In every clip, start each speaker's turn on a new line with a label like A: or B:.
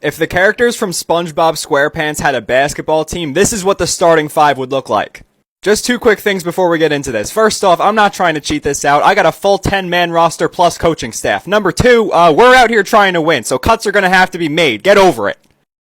A: If the characters from SpongeBob SquarePants had a basketball team, this is what the starting five would look like. Just two quick things before we get into this. First off, I'm not trying to cheat this out. I got a full 10-man roster plus coaching staff. Number two, we're out here trying to win, so cuts are going to have to be made. Get over it.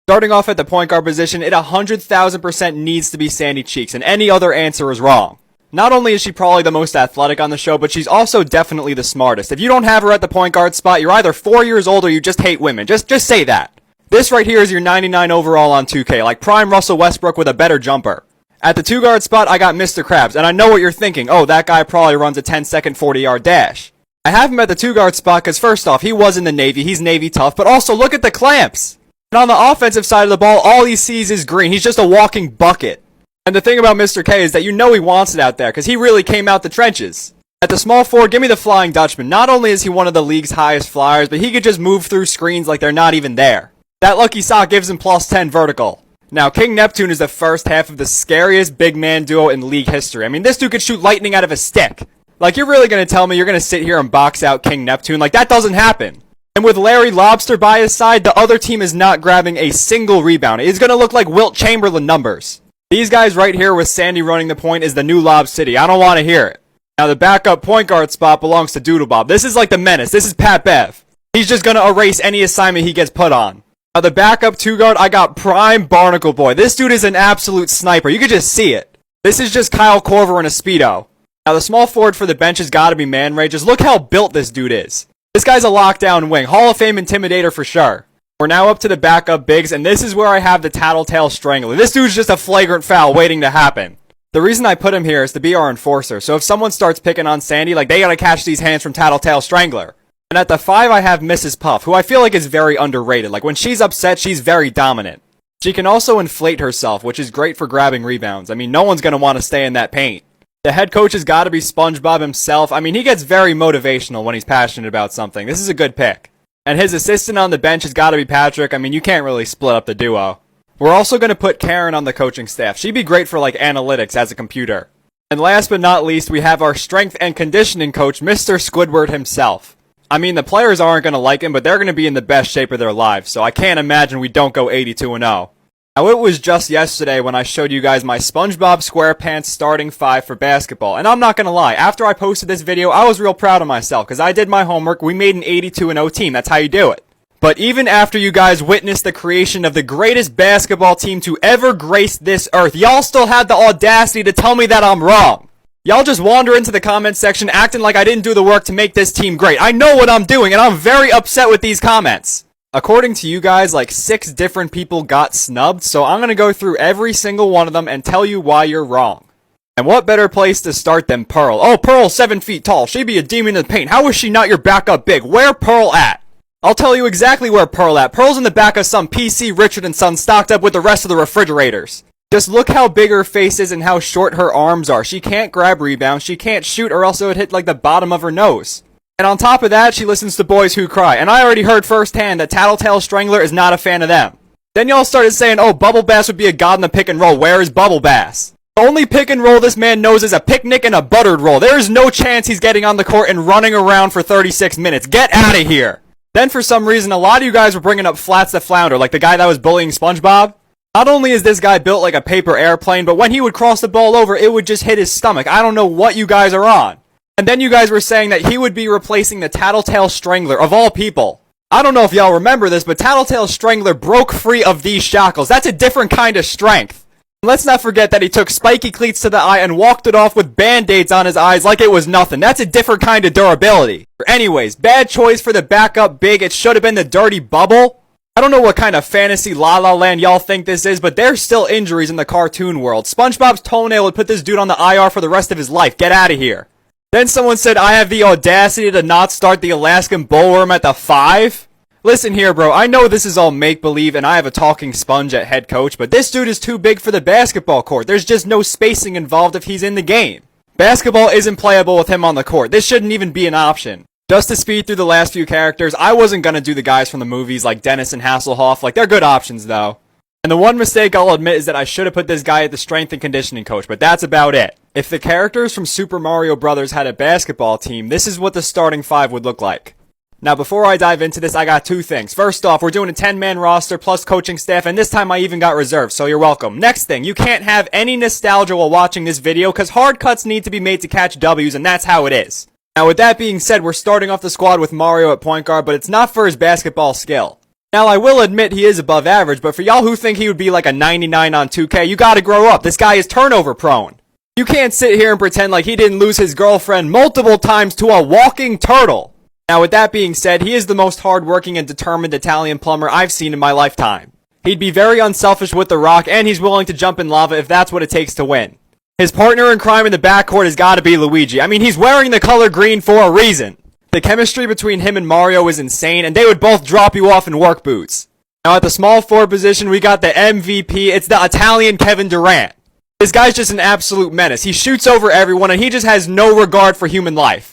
A: Starting off at the point guard position, it 100,000% needs to be Sandy Cheeks, and any other answer is wrong. Not only is she probably the most athletic on the show, but she's also definitely the smartest. If you don't have her at the point guard spot, you're either 4 years old or you just hate women. Just say that. This right here is your 99 overall on 2K, like prime Russell Westbrook with a better jumper. At the 2-guard spot, I got Mr. Krabs, and I know what you're thinking. Oh, that guy probably runs a 10-second 40-yard dash. I have him at the 2-guard spot because first off, he was in the Navy, he's Navy tough, but also look at the clamps. And on the offensive side of the ball, all he sees is green. He's just a walking bucket. And the thing about Mr. K is that you know he wants it out there because he really came out the trenches. At the small forward, give me the Flying Dutchman. Not only is he one of the league's highest flyers, but he could just move through screens like they're not even there. That lucky sock gives him plus 10 vertical. Now, King Neptune is the first half of the scariest big man duo in league history. I mean, this dude could shoot lightning out of a stick. Like, you're really going to tell me you're going to sit here and box out King Neptune? Like, that doesn't happen. And with Larry Lobster by his side, the other team is not grabbing a single rebound. It's going to look like Wilt Chamberlain numbers. These guys right here with Sandy running the point is the new Lob City. I don't want to hear it. Now, the backup point guard spot belongs to Doodle Bob. This is like the menace. This is Pat Bev. He's just going to erase any assignment he gets put on. Now, the backup 2-guard, I got Prime Barnacle Boy. This dude is an absolute sniper. You could just see it. This is just Kyle Korver in a Speedo. Now, the small forward for the bench has got to be Man Ray. Just look how built this dude is. This guy's a lockdown wing. Hall of Fame intimidator for sure. We're now up to the backup bigs, and this is where I have the Tattletale Strangler. This dude's just a flagrant foul waiting to happen. The reason I put him here is to be our enforcer, so if someone starts picking on Sandy, like, they gotta catch these hands from Tattletale Strangler. And at the 5, I have Mrs. Puff, who I feel like is very underrated. Like, when she's upset, she's very dominant. She can also inflate herself, which is great for grabbing rebounds. I mean, no one's gonna want to stay in that paint. The head coach has got to be SpongeBob himself. I mean, he gets very motivational when he's passionate about something. This is a good pick. And his assistant on the bench has got to be Patrick. I mean, you can't really split up the duo. We're also going to put Karen on the coaching staff. She'd be great for, like, analytics as a computer. And last but not least, we have our strength and conditioning coach, Mr. Squidward himself. I mean, the players aren't going to like him, but they're going to be in the best shape of their lives, so I can't imagine we don't go 82-0. Now, it was just yesterday when I showed you guys my SpongeBob SquarePants starting 5 for basketball, and I'm not gonna lie, after I posted this video, I was real proud of myself, because I did my homework. We made an 82-0 team. That's how you do it. But even after you guys witnessed the creation of the greatest basketball team to ever grace this earth, y'all still had the audacity to tell me that I'm wrong. Y'all just wander into the comment section acting like I didn't do the work to make this team great. I know what I'm doing, and I'm very upset with these comments. According to you guys, like 6 different people got snubbed, so I'm going to go through every single one of them and tell you why you're wrong. And what better place to start than Pearl? Oh, Pearl's 7 feet tall. She'd be a demon in the paint. How is she not your backup big? Where Pearl at? I'll tell you exactly where Pearl at. Pearl's in the back of some PC Richard & Son stocked up with the rest of the refrigerators. Just look how big her face is and how short her arms are. She can't grab rebounds, she can't shoot, or else it would hit like the bottom of her nose. And on top of that, she listens to Boys Who Cry, and I already heard firsthand that Tattletale Strangler is not a fan of them. Then y'all started saying, oh, Bubble Bass would be a god in the pick and roll. Where is Bubble Bass? The only pick and roll this man knows is a picnic and a buttered roll. There is no chance he's getting on the court and running around for 36 minutes. Get out of here. Then for some reason, a lot of you guys were bringing up Flats the Flounder, like the guy that was bullying SpongeBob. Not only is this guy built like a paper airplane, but when he would cross the ball over, it would just hit his stomach. I don't know what you guys are on. And then you guys were saying that he would be replacing the Tattletale Strangler, of all people. I don't know if y'all remember this, but Tattletale Strangler broke free of these shackles. That's a different kind of strength. And let's not forget that he took spiky cleats to the eye and walked it off with band-aids on his eyes like it was nothing. That's a different kind of durability. Anyways, bad choice for the backup big. It should have been the Dirty Bubble. I don't know what kind of fantasy La La Land y'all think this is, but there's still injuries in the cartoon world. SpongeBob's toenail would put this dude on the IR for the rest of his life. Get out of here. Then someone said I have the audacity to not start the Alaskan Bullworm at the 5? Listen here, bro. I know this is all make-believe and I have a talking sponge at head coach, but this dude is too big for the basketball court. There's just no spacing involved if he's in the game. Basketball isn't playable with him on the court. This shouldn't even be an option. Just to speed through the last few characters, I wasn't gonna do the guys from the movies like Dennis and Hasselhoff. Like, they're good options, though. And the one mistake I'll admit is that I should have put this guy at the strength and conditioning coach, but that's about it. If the characters from Super Mario Bros. Had a basketball team, this is what the starting 5 would look like. Now, before I dive into this, I got two things. First off, we're doing a 10-man roster plus coaching staff, and this time I even got reserves, so you're welcome. Next thing, you can't have any nostalgia while watching this video, because hard cuts need to be made to catch W's, and that's how it is. Now, with that being said, we're starting off the squad with Mario at point guard, but it's not for his basketball skill. Now, I will admit he is above average, but for y'all who think he would be like a 99 on 2K, you gotta grow up. This guy is turnover prone. You can't sit here and pretend like he didn't lose his girlfriend multiple times to a walking turtle. Now, with that being said, he is the most hardworking and determined Italian plumber I've seen in my lifetime. He'd be very unselfish with the rock, and he's willing to jump in lava if that's what it takes to win. His partner in crime in the backcourt has gotta be Luigi. I mean, he's wearing the color green for a reason. The chemistry between him and Mario is insane, and they would both drop you off in work boots. Now, at the small forward position, we got the MVP. It's the Italian Kevin Durant. This guy's just an absolute menace. He shoots over everyone, and he just has no regard for human life.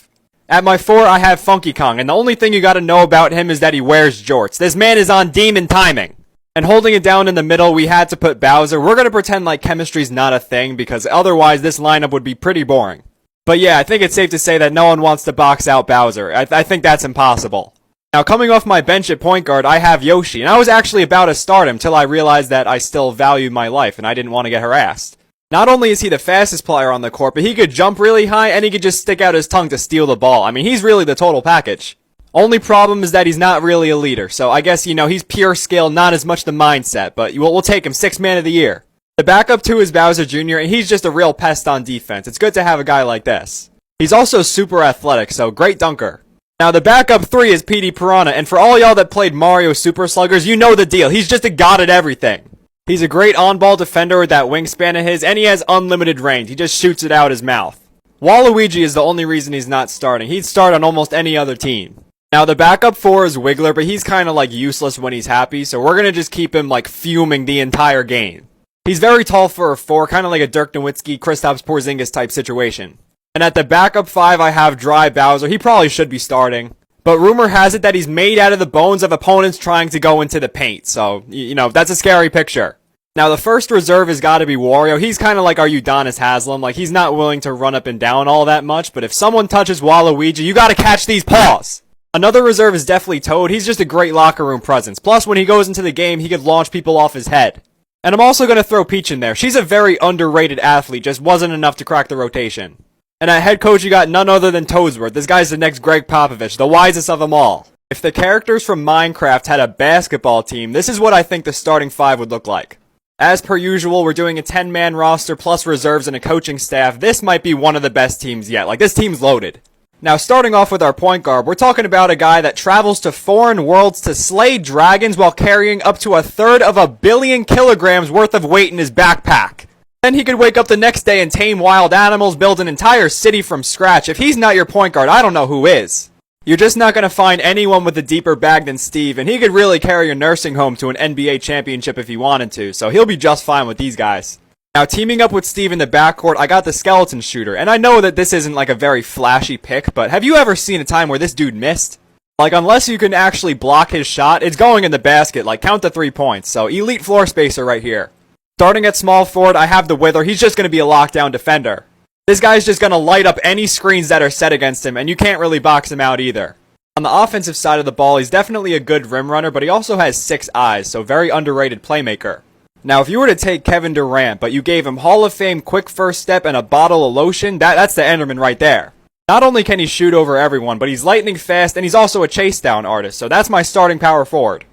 A: At my 4, I have Funky Kong, and the only thing you gotta know about him is that he wears jorts. This man is on demon timing. And holding it down in the middle, we had to put Bowser. We're gonna pretend like chemistry's not a thing, because otherwise this lineup would be pretty boring. But yeah, I think it's safe to say that no one wants to box out Bowser. I think that's impossible. Now, coming off my bench at point guard, I have Yoshi, and I was actually about to start him till I realized that I still valued my life, and I didn't want to get harassed. Not only is he the fastest player on the court, but he could jump really high, and he could just stick out his tongue to steal the ball. I mean, he's really the total package. Only problem is that he's not really a leader, so I guess, he's pure skill, not as much the mindset, but we'll take him 6th man of the year. The backup 2 is Bowser Jr., and he's just a real pest on defense. It's good to have a guy like this. He's also super athletic, so great dunker. Now, the backup 3 is PD Piranha, and for all y'all that played Mario Super Sluggers, you know the deal. He's just a god at everything. He's a great on-ball defender with that wingspan of his, and he has unlimited range. He just shoots it out his mouth. Waluigi is the only reason he's not starting. He'd start on almost any other team. Now, the backup 4 is Wiggler, but he's kind of like useless when he's happy, so we're going to just keep him like fuming the entire game. He's very tall for a 4, kind of like a Dirk Nowitzki, Kristaps Porzingis type situation. And at the backup 5, I have Dry Bowser. He probably should be starting. But rumor has it that he's made out of the bones of opponents trying to go into the paint. So, that's a scary picture. Now, the first reserve has got to be Wario. He's kind of like our Udonis Haslem. Like, he's not willing to run up and down all that much. But if someone touches Waluigi, you got to catch these paws. Another reserve is definitely Toad. He's just a great locker room presence. Plus, when he goes into the game, he could launch people off his head. And I'm also going to throw Peach in there. She's a very underrated athlete. Just wasn't enough to crack the rotation. And at head coach, you got none other than Toadsworth. This guy's the next Greg Popovich, the wisest of them all. If the characters from Minecraft had a basketball team, this is what I think the starting 5 would look like. As per usual, we're doing a 10-man roster plus reserves and a coaching staff. This might be one of the best teams yet. Like, this team's loaded. Now, starting off with our point guard, we're talking about a guy that travels to foreign worlds to slay dragons while carrying up to 1/3 of a billion kilograms worth of weight in his backpack. Then he could wake up the next day and tame wild animals, build an entire city from scratch. If he's not your point guard, I don't know who is. You're just not going to find anyone with a deeper bag than Steve, and he could really carry a nursing home to an NBA championship if he wanted to, so he'll be just fine with these guys. Now, teaming up with Steve in the backcourt, I got the skeleton shooter, and I know that this isn't like a very flashy pick, but have you ever seen a time where this dude missed? Like, unless you can actually block his shot, it's going in the basket, like count the 3 points, so elite floor spacer right here. Starting at small forward, I have the Wither. He's just going to be a lockdown defender. This guy's just going to light up any screens that are set against him, and you can't really box him out either. On the offensive side of the ball, he's definitely a good rim runner, but he also has 6 eyes, so very underrated playmaker. Now, if you were to take Kevin Durant, but you gave him Hall of Fame quick first step and a bottle of lotion, that's the Enderman right there. Not only can he shoot over everyone, but he's lightning fast, and he's also a chase down artist, so that's my starting power forward.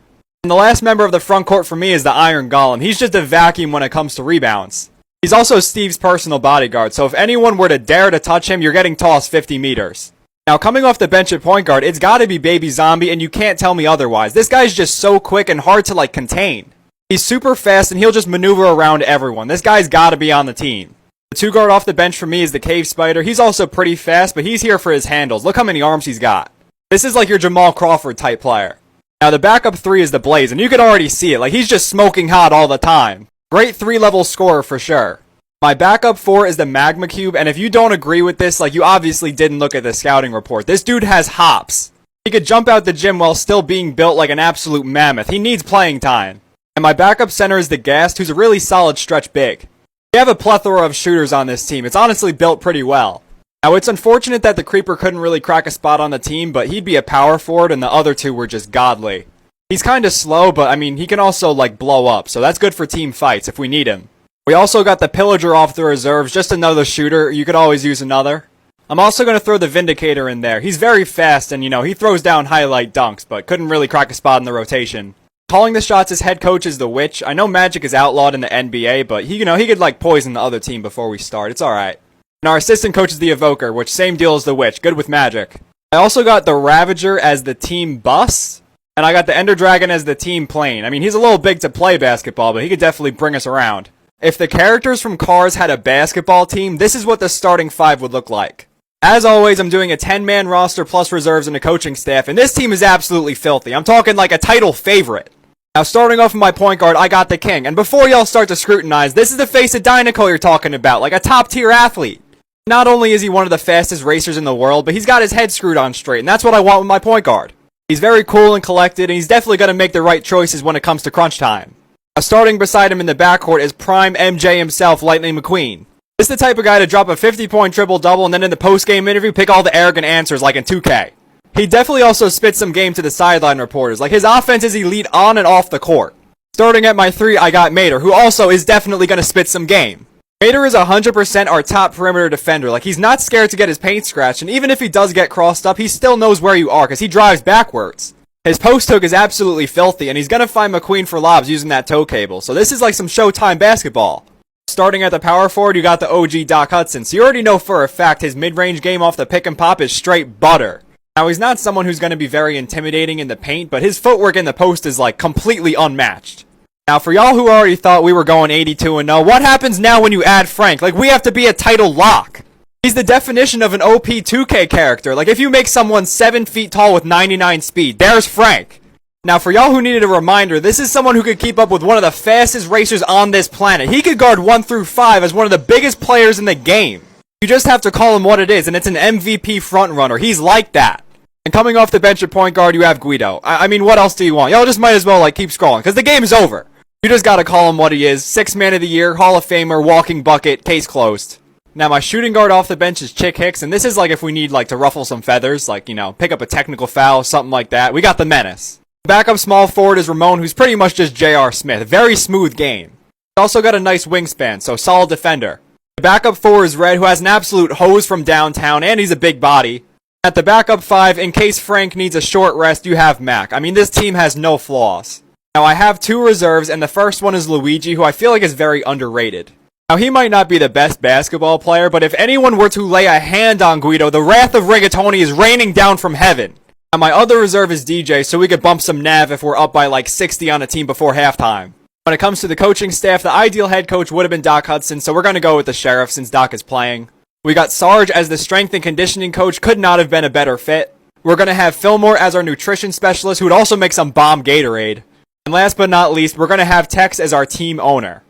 A: And the last member of the front court for me is the Iron Golem. He's just a vacuum when it comes to rebounds. He's also Steve's personal bodyguard, so if anyone were to dare to touch him, you're getting tossed 50 meters. Now, coming off the bench at point guard, it's gotta be Baby Zombie, and you can't tell me otherwise. This guy's just so quick and hard to, contain. He's super fast, and he'll just maneuver around everyone. This guy's gotta be on the team. The 2 guard off the bench for me is the Cave Spider. He's also pretty fast, but he's here for his handles. Look how many arms he's got. This is like your Jamal Crawford type player. Now, the backup 3 is the Blaze, and you can already see it. He's just smoking hot all the time. Great 3-level scorer for sure. My backup 4 is the Magma Cube, and if you don't agree with this, you obviously didn't look at the scouting report. This dude has hops. He could jump out the gym while still being built like an absolute mammoth. He needs playing time. And my backup center is the Ghast, who's a really solid stretch big. We have a plethora of shooters on this team. It's honestly built pretty well. Now, it's unfortunate that the Creeper couldn't really crack a spot on the team, but he'd be a power forward, and the other two were just godly. He's kinda slow, but I mean, he can also, like, blow up, so that's good for team fights if we need him. We also got the Pillager off the reserves, just another shooter. You could always use another. I'm also gonna throw the Vindicator in there. He's very fast, and he throws down highlight dunks, but couldn't really crack a spot in the rotation. Calling the shots as head coach is the Witch. I know Magic is outlawed in the NBA, but he could, like, poison the other team before we start. It's alright. And our assistant coach is the Evoker, which same deal as the Witch. Good with Magic. I also got the Ravager as the team bus, and I got the Ender Dragon as the team plane. I mean, he's a little big to play basketball, but he could definitely bring us around. If the characters from Cars had a basketball team, this is what the starting 5 would look like. As always, I'm doing a 10-man roster plus reserves and a coaching staff, and this team is absolutely filthy. I'm talking like a title favorite. Now, starting off with my point guard, I got the King. And before y'all start to scrutinize, this is the face of Dynaco you're talking about, like a top-tier athlete. Not only is he one of the fastest racers in the world, but he's got his head screwed on straight, and that's what I want with my point guard. He's very cool and collected, and he's definitely going to make the right choices when it comes to crunch time. Now, starting beside him in the backcourt is prime MJ himself, Lightning McQueen. This is the type of guy to drop a 50-point triple-double and then in the post-game interview pick all the arrogant answers like in 2K. He definitely also spits some game to the sideline reporters, like his offense is elite on and off the court. Starting at my 3, I got Mater, who also is definitely going to spit some game. Mater is 100% our top perimeter defender. Like, he's not scared to get his paint scratched, and even if he does get crossed up, he still knows where you are, because he drives backwards. His post hook is absolutely filthy, and he's gonna find McQueen for lobs using that toe cable, so this is like some Showtime basketball. Starting at the power forward, you got the OG Doc Hudson, so you already know for a fact his mid-range game off the pick and pop is straight butter. Now, he's not someone who's gonna be very intimidating in the paint, but his footwork in the post is, like, completely unmatched. Now, for y'all who already thought we were going 82-0, what happens now when you add Frank? Like, we have to be a title lock. He's the definition of an OP 2K character. Like, if you make someone 7 feet tall with 99 speed, there's Frank. Now, for y'all who needed a reminder, this is someone who could keep up with one of the fastest racers on this planet. He could guard 1 through 5 as one of the biggest players in the game. You just have to call him what it is, and it's an MVP frontrunner. He's like that. And coming off the bench at point guard, you have Guido. I mean, what else do you want? Y'all just might as well, like, keep scrolling, because the game is over. You just gotta call him what he is. 6th man of the year, Hall of Famer, walking bucket, case closed. Now, my shooting guard off the bench is Chick Hicks, and this is like if we need, like, to ruffle some feathers, like, pick up a technical foul, something like that. We got the Menace. Backup small forward is Ramon, who's pretty much just J.R. Smith. Very smooth game. Also got a nice wingspan, so solid defender. The backup 4 is Red, who has an absolute hose from downtown, and he's a big body. At the backup 5, in case Frank needs a short rest, you have Mac. I mean, this team has no flaws. Now, I have 2 reserves, and the first one is Luigi, who I feel like is very underrated. Now, he might not be the best basketball player, but if anyone were to lay a hand on Guido, the wrath of Rigatoni is raining down from heaven. Now, my other reserve is DJ, so we could bump some nav if we're up by like 60 on a team before halftime. When it comes to the coaching staff, the ideal head coach would have been Doc Hudson, so we're going to go with the Sheriff since Doc is playing. We got Sarge as the strength and conditioning coach, could not have been a better fit. We're going to have Fillmore as our nutrition specialist, who would also make some bomb Gatorade. And last but not least, we're going to have Tex as our team owner.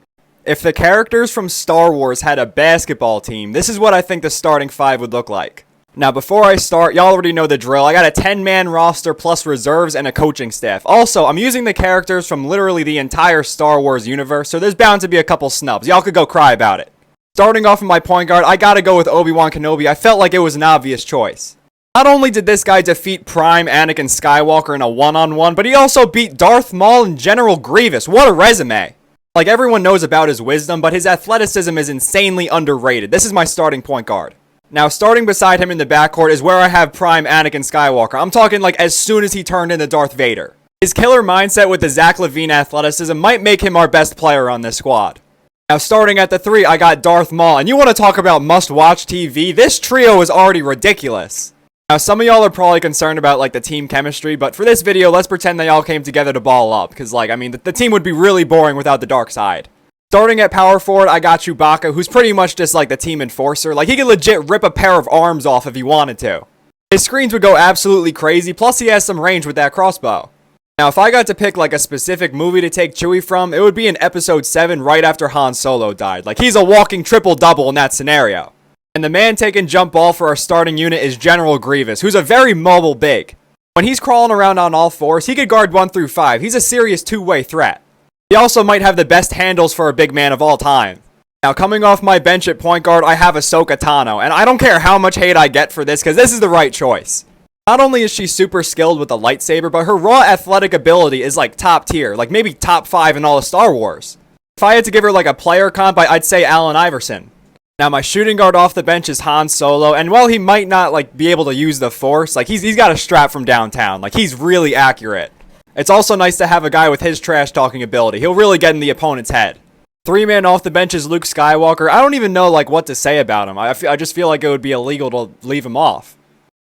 A: If the characters from Star Wars had a basketball team, this is what I think the starting 5 would look like. Now, before I start, y'all already know the drill. I got a 10-man roster plus reserves and a coaching staff. Also, I'm using the characters from literally the entire Star Wars universe, so there's bound to be a couple snubs. Y'all could go cry about it. Starting off with my point guard, I gotta go with Obi-Wan Kenobi. I felt like it was an obvious choice. Not only did this guy defeat Prime Anakin Skywalker in a one-on-one, but he also beat Darth Maul and General Grievous. What a resume. Like, everyone knows about his wisdom, but his athleticism is insanely underrated. This is my starting point guard. Now, starting beside him in the backcourt is where I have Prime Anakin Skywalker. I'm talking like as soon as he turned into Darth Vader. His killer mindset with the Zach LaVine athleticism might make him our best player on this squad. Now, starting at the 3, I got Darth Maul, and you want to talk about must-watch TV? This trio is already ridiculous. Now, some of y'all are probably concerned about, like, the team chemistry, but for this video, let's pretend they all came together to ball up, because, like, I mean, the team would be really boring without the dark side. Starting at power forward, I got Chewbacca, who's pretty much just, like, the team enforcer. Like, he could legit rip a pair of arms off if he wanted to. His screens would go absolutely crazy, plus he has some range with that crossbow. Now, if I got to pick, like, a specific movie to take Chewie from, it would be in Episode 7 right after Han Solo died. Like, he's a walking triple-double in that scenario. And the man taking jump ball for our starting unit is General Grievous, who's a very mobile big. When he's crawling around on all fours, he could guard 1 through 5. He's a serious two-way threat. He also might have the best handles for a big man of all time. Now, coming off my bench at point guard, I have Ahsoka Tano, and I don't care how much hate I get for this, because this is the right choice. Not only is she super skilled with the lightsaber, but her raw athletic ability is like top tier, like maybe top 5 in all of Star Wars. If I had to give her like a player comp, I'd say Allen Iverson. Now, my shooting guard off the bench is Han Solo, and while he might not like be able to use the Force, like he's got a strap from downtown, like he's really accurate. It's also nice to have a guy with his trash talking ability. He'll really get in the opponent's head. 3-man off the bench is Luke Skywalker. I don't even know like what to say about him. I just feel like it would be illegal to leave him off.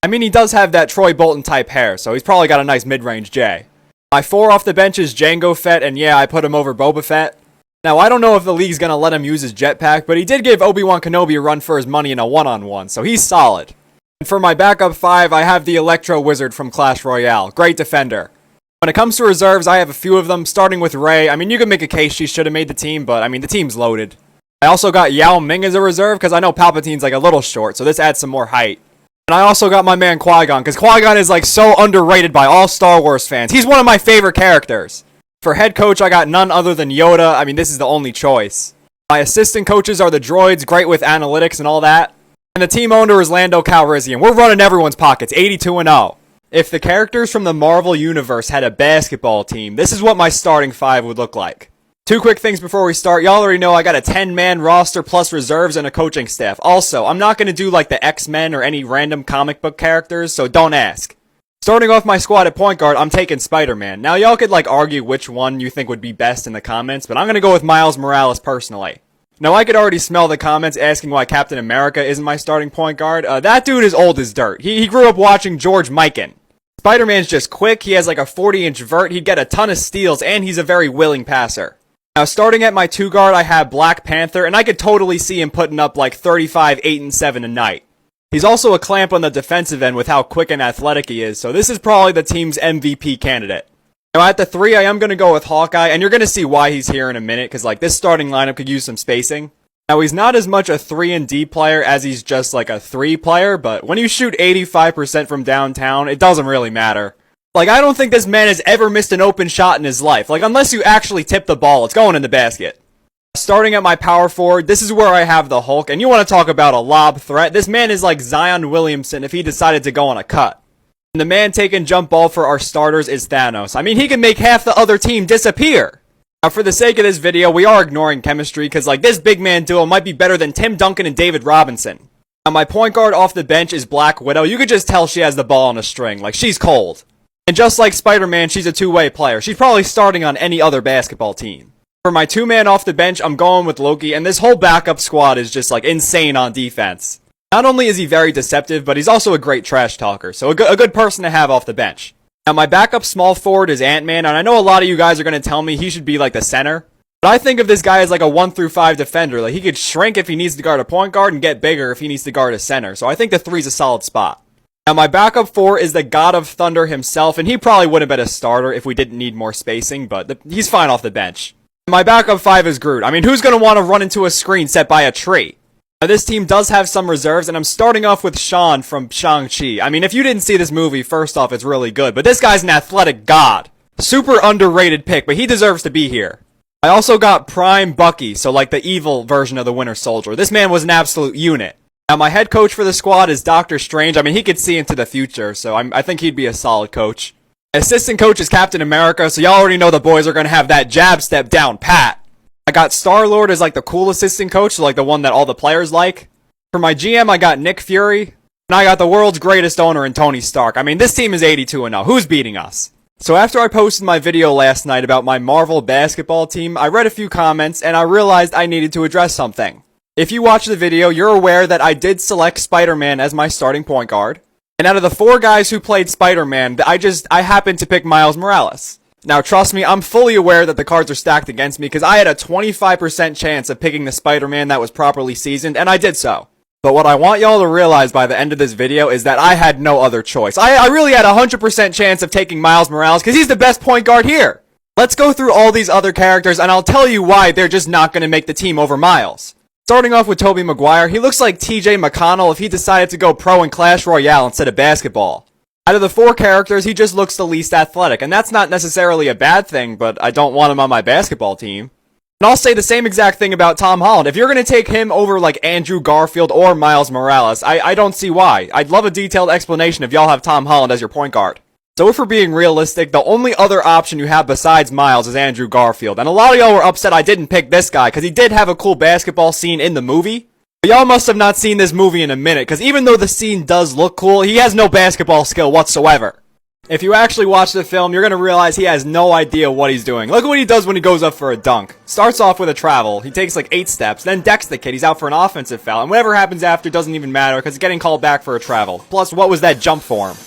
A: I mean, he does have that Troy Bolton type hair, so he's probably got a nice mid-range J. My 4 off the bench is Jango Fett, and yeah, I put him over Boba Fett. Now, I don't know if the league's gonna let him use his jetpack, but he did give Obi-Wan Kenobi a run for his money in a one-on-one, so he's solid. And for my backup 5, I have the Electro Wizard from Clash Royale. Great defender. When it comes to reserves, I have a few of them, starting with Rey. I mean, you can make a case she should have made the team, but I mean, the team's loaded. I also got Yao Ming as a reserve, because I know Palpatine's like a little short, so this adds some more height. And I also got my man Qui-Gon, because Qui-Gon is like so underrated by all Star Wars fans. He's one of my favorite characters. For head coach, I got none other than Yoda. I mean, this is the only choice. My assistant coaches are the droids, great with analytics and all that. And the team owner is Lando Calrissian. We're running everyone's pockets, 82-0. If the characters from the Marvel Universe had a basketball team, this is what my starting 5 would look like. 2 quick things before we start. Y'all already know I got a 10-man roster plus reserves and a coaching staff. Also, I'm not going to do like the X-Men or any random comic book characters, so don't ask. Starting off my squad at point guard, I'm taking Spider-Man. Now, y'all could like argue which one you think would be best in the comments, but I'm going to go with Miles Morales personally. Now, I could already smell the comments asking why Captain America isn't my starting point guard. That dude is old as dirt. He grew up watching George Mikan. Spider-Man's just quick, he has like a 40-inch vert, he'd get a ton of steals, and he's a very willing passer. Now, starting at my 2 guard, I have Black Panther, and I could totally see him putting up like 35, 8, and 7 a night. He's also a clamp on the defensive end with how quick and athletic he is, so this is probably the team's MVP candidate. Now, at the 3, I am going to go with Hawkeye, and you're going to see why he's here in a minute, because like this starting lineup could use some spacing. Now, he's not as much a 3-and-D player as he's just like a 3 player, but when you shoot 85% from downtown, it doesn't really matter. Like, I don't think this man has ever missed an open shot in his life. Like, unless you actually tip the ball, it's going in the basket. Starting at my power forward, this is where I have the Hulk, and you want to talk about a lob threat. This man is like Zion Williamson if he decided to go on a cut. And the man taking jump ball for our starters is Thanos. I mean, he can make half the other team disappear. Now, for the sake of this video, we are ignoring chemistry, because like this big man duo might be better than Tim Duncan and David Robinson. Now, my point guard off the bench is Black Widow. You could just tell she has the ball on a string. Like, she's cold. And just like Spider-Man, she's a two-way player. She's probably starting on any other basketball team. For my 2-man off the bench, I'm going with Loki, and this whole backup squad is just like insane on defense. Not only is he very deceptive, but he's also a great trash talker, so a good person to have off the bench. Now, my backup small forward is Ant-Man, and I know a lot of you guys are going to tell me he should be like the center, but I think of this guy as like a 1-through-5 defender. Like, he could shrink if he needs to guard a point guard and get bigger if he needs to guard a center, so I think the 3's a solid spot. Now, my backup 4 is the God of Thunder himself, and he probably would have been a starter if we didn't need more spacing, but he's fine off the bench. My backup 5 is Groot. I mean, who's going to want to run into a screen set by a tree? Now, this team does have some reserves, and I'm starting off with Sean from Shang-Chi. I mean, if you didn't see this movie, first off, it's really good, but this guy's an athletic god. Super underrated pick, but he deserves to be here. I also got Prime Bucky, so like the evil version of the Winter Soldier. This man was an absolute unit. Now, my head coach for the squad is Doctor Strange. I mean, he could see into the future, so I think he'd be a solid coach. Assistant coach is Captain America, so y'all already know the boys are going to have that jab step down pat. I got Star-Lord as like the cool assistant coach, so like the one that all the players like. For my GM, I got Nick Fury, and I got the world's greatest owner in Tony Stark. I mean, this team is 82-0. Who's beating us? So after I posted my video last night about my Marvel basketball team, I read a few comments, and I realized I needed to address something. If you watch the video, you're aware that I did select Spider-Man as my starting point guard. And out of the 4 guys who played Spider-Man, I happened to pick Miles Morales. Now, trust me, I'm fully aware that the cards are stacked against me, because I had a 25% chance of picking the Spider-Man that was properly seasoned, and I did so. But what I want y'all to realize by the end of this video is that I had no other choice. I really had a 100% chance of taking Miles Morales, because he's the best point guard here. Let's go through all these other characters, and I'll tell you why they're just not going to make the team over Miles. Starting off with Tobey Maguire, he looks like TJ McConnell if he decided to go pro in Clash Royale instead of basketball. Out of the 4 characters, he just looks the least athletic, and that's not necessarily a bad thing, but I don't want him on my basketball team. And I'll say the same exact thing about Tom Holland. If you're going to take him over like Andrew Garfield or Miles Morales, I don't see why. I'd love a detailed explanation if y'all have Tom Holland as your point guard. So if we're being realistic, the only other option you have besides Miles is Andrew Garfield. And a lot of y'all were upset I didn't pick this guy, because he did have a cool basketball scene in the movie. But y'all must have not seen this movie in a minute, because even though the scene does look cool, he has no basketball skill whatsoever. If you actually watch the film, you're going to realize he has no idea what he's doing. Look at what he does when he goes up for a dunk. Starts off with a travel, he takes like 8 steps, then decks the kid, he's out for an offensive foul, and whatever happens after doesn't even matter, because he's getting called back for a travel. Plus, what was that jump for him?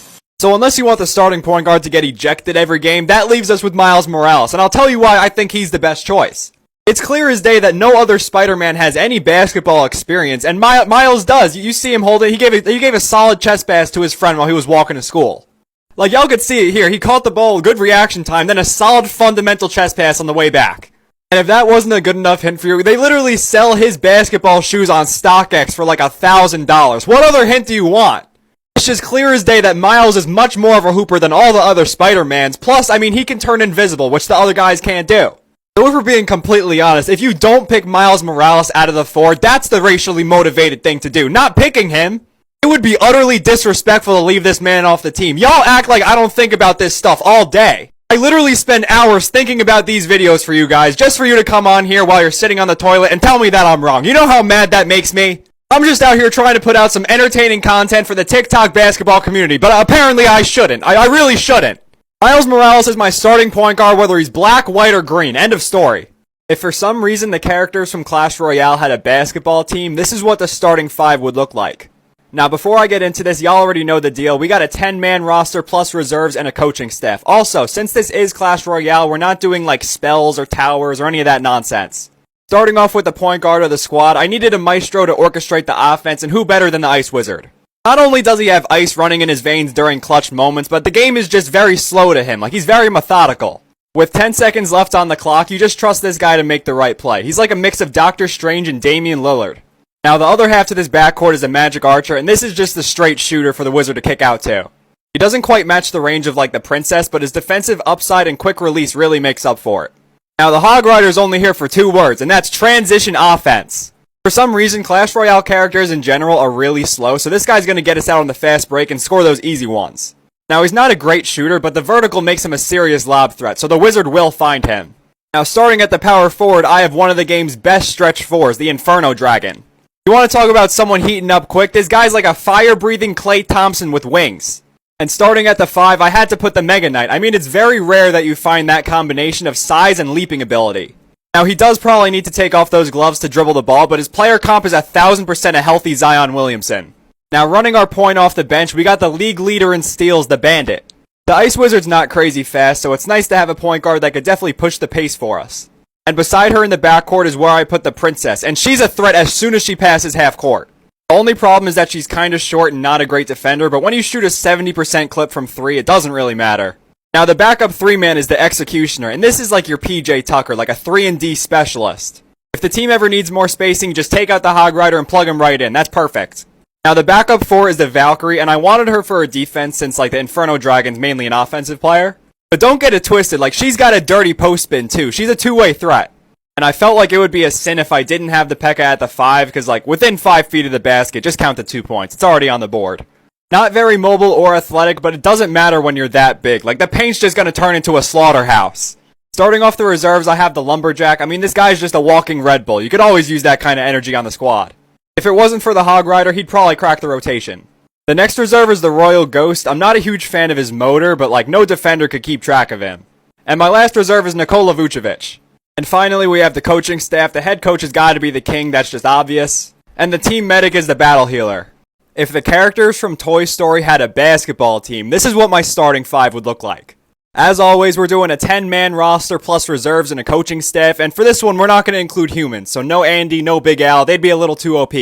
A: So unless you want the starting point guard to get ejected every game, that leaves us with Miles Morales, and I'll tell you why I think he's the best choice. It's clear as day that no other Spider-Man has any basketball experience, and Miles does. You see him hold it. He gave a solid chest pass to his friend while he was walking to school. Like, y'all could see it here. He caught the ball, good reaction time, then a solid fundamental chest pass on the way back. And if that wasn't a good enough hint for you, they literally sell his basketball shoes on StockX for like $1,000. What other hint do you want? It's just clear as day that Miles is much more of a hooper than all the other Spider-Mans. Plus, I mean, he can turn invisible, which the other guys can't do. So if we're being completely honest, if you don't pick Miles Morales out of the 4, that's the racially motivated thing to do. Not picking him. It would be utterly disrespectful to leave this man off the team. Y'all act like I don't think about this stuff all day. I literally spend hours thinking about these videos for you guys, just for you to come on here while you're sitting on the toilet and tell me that I'm wrong. You know how mad that makes me? I'm just out here trying to put out some entertaining content for the TikTok basketball community, but apparently I shouldn't. I really shouldn't. Miles Morales is my starting point guard whether he's black, white, or green. End of story. If for some reason the characters from Clash Royale had a basketball team, this is what the starting 5 would look like. Now before I get into this, y'all already know the deal. We got a 10-man roster plus reserves and a coaching staff. Also, since this is Clash Royale, we're not doing like spells or towers or any of that nonsense. Starting off with the point guard of the squad, I needed a maestro to orchestrate the offense, and who better than the Ice Wizard? Not only does he have ice running in his veins during clutch moments, but the game is just very slow to him, like he's very methodical. With 10 seconds left on the clock, you just trust this guy to make the right play. He's like a mix of Doctor Strange and Damian Lillard. Now the other half to this backcourt is a magic archer, and this is just the straight shooter for the Wizard to kick out to. He doesn't quite match the range of like the Princess, but his defensive upside and quick release really makes up for it. Now, the Hog Rider is only here for 2 words, and that's transition offense. For some reason, Clash Royale characters in general are really slow, so this guy's going to get us out on the fast break and score those easy ones. Now, he's not a great shooter, but the vertical makes him a serious lob threat, so the Wizard will find him. Now, starting at the power forward, I have one of the game's best stretch 4s, the Inferno Dragon. You want to talk about someone heating up quick? This guy's like a fire-breathing Klay Thompson with wings. And starting at the 5, I had to put the Mega Knight. I mean, it's very rare that you find that combination of size and leaping ability. Now, he does probably need to take off those gloves to dribble the ball, but his player comp is 1,000% a healthy Zion Williamson. Now, running our point off the bench, we got the league leader in steals, the Bandit. The Ice Wizard's not crazy fast, so it's nice to have a point guard that could definitely push the pace for us. And beside her in the backcourt is where I put the Princess, and she's a threat as soon as she passes half court. The only problem is that she's kinda short and not a great defender, but when you shoot a 70% clip from 3, it doesn't really matter. Now the backup 3-man is the Executioner, and this is like your PJ Tucker, like a 3-and-D specialist. If the team ever needs more spacing, just take out the Hog Rider and plug him right in, that's perfect. Now the backup 4 is the Valkyrie, and I wanted her for her defense since like the Inferno Dragon's mainly an offensive player. But don't get it twisted, like she's got a dirty post spin too, she's a 2-way threat. And I felt like it would be a sin if I didn't have the P.E.K.K.A. at the 5, because like within 5 feet of the basket, just count the 2 points. It's already on the board. Not very mobile or athletic, but it doesn't matter when you're that big. Like the paint's just gonna turn into a slaughterhouse. Starting off the reserves, I have the Lumberjack. I mean, this guy's just a walking Red Bull. You could always use that kind of energy on the squad. If it wasn't for the Hog Rider, he'd probably crack the rotation. The next reserve is the Royal Ghost. I'm not a huge fan of his motor, but like no defender could keep track of him. And my last reserve is Nikola Vucevic. And finally, we have the coaching staff. The head coach has got to be the king, that's just obvious. And the team medic is the battle healer. If the characters from Toy Story had a basketball team, this is what my starting 5 would look like. As always, we're doing a 10-man roster plus reserves and a coaching staff, and for this one, we're not going to include humans, so no Andy, no Big Al, they'd be a little too OP.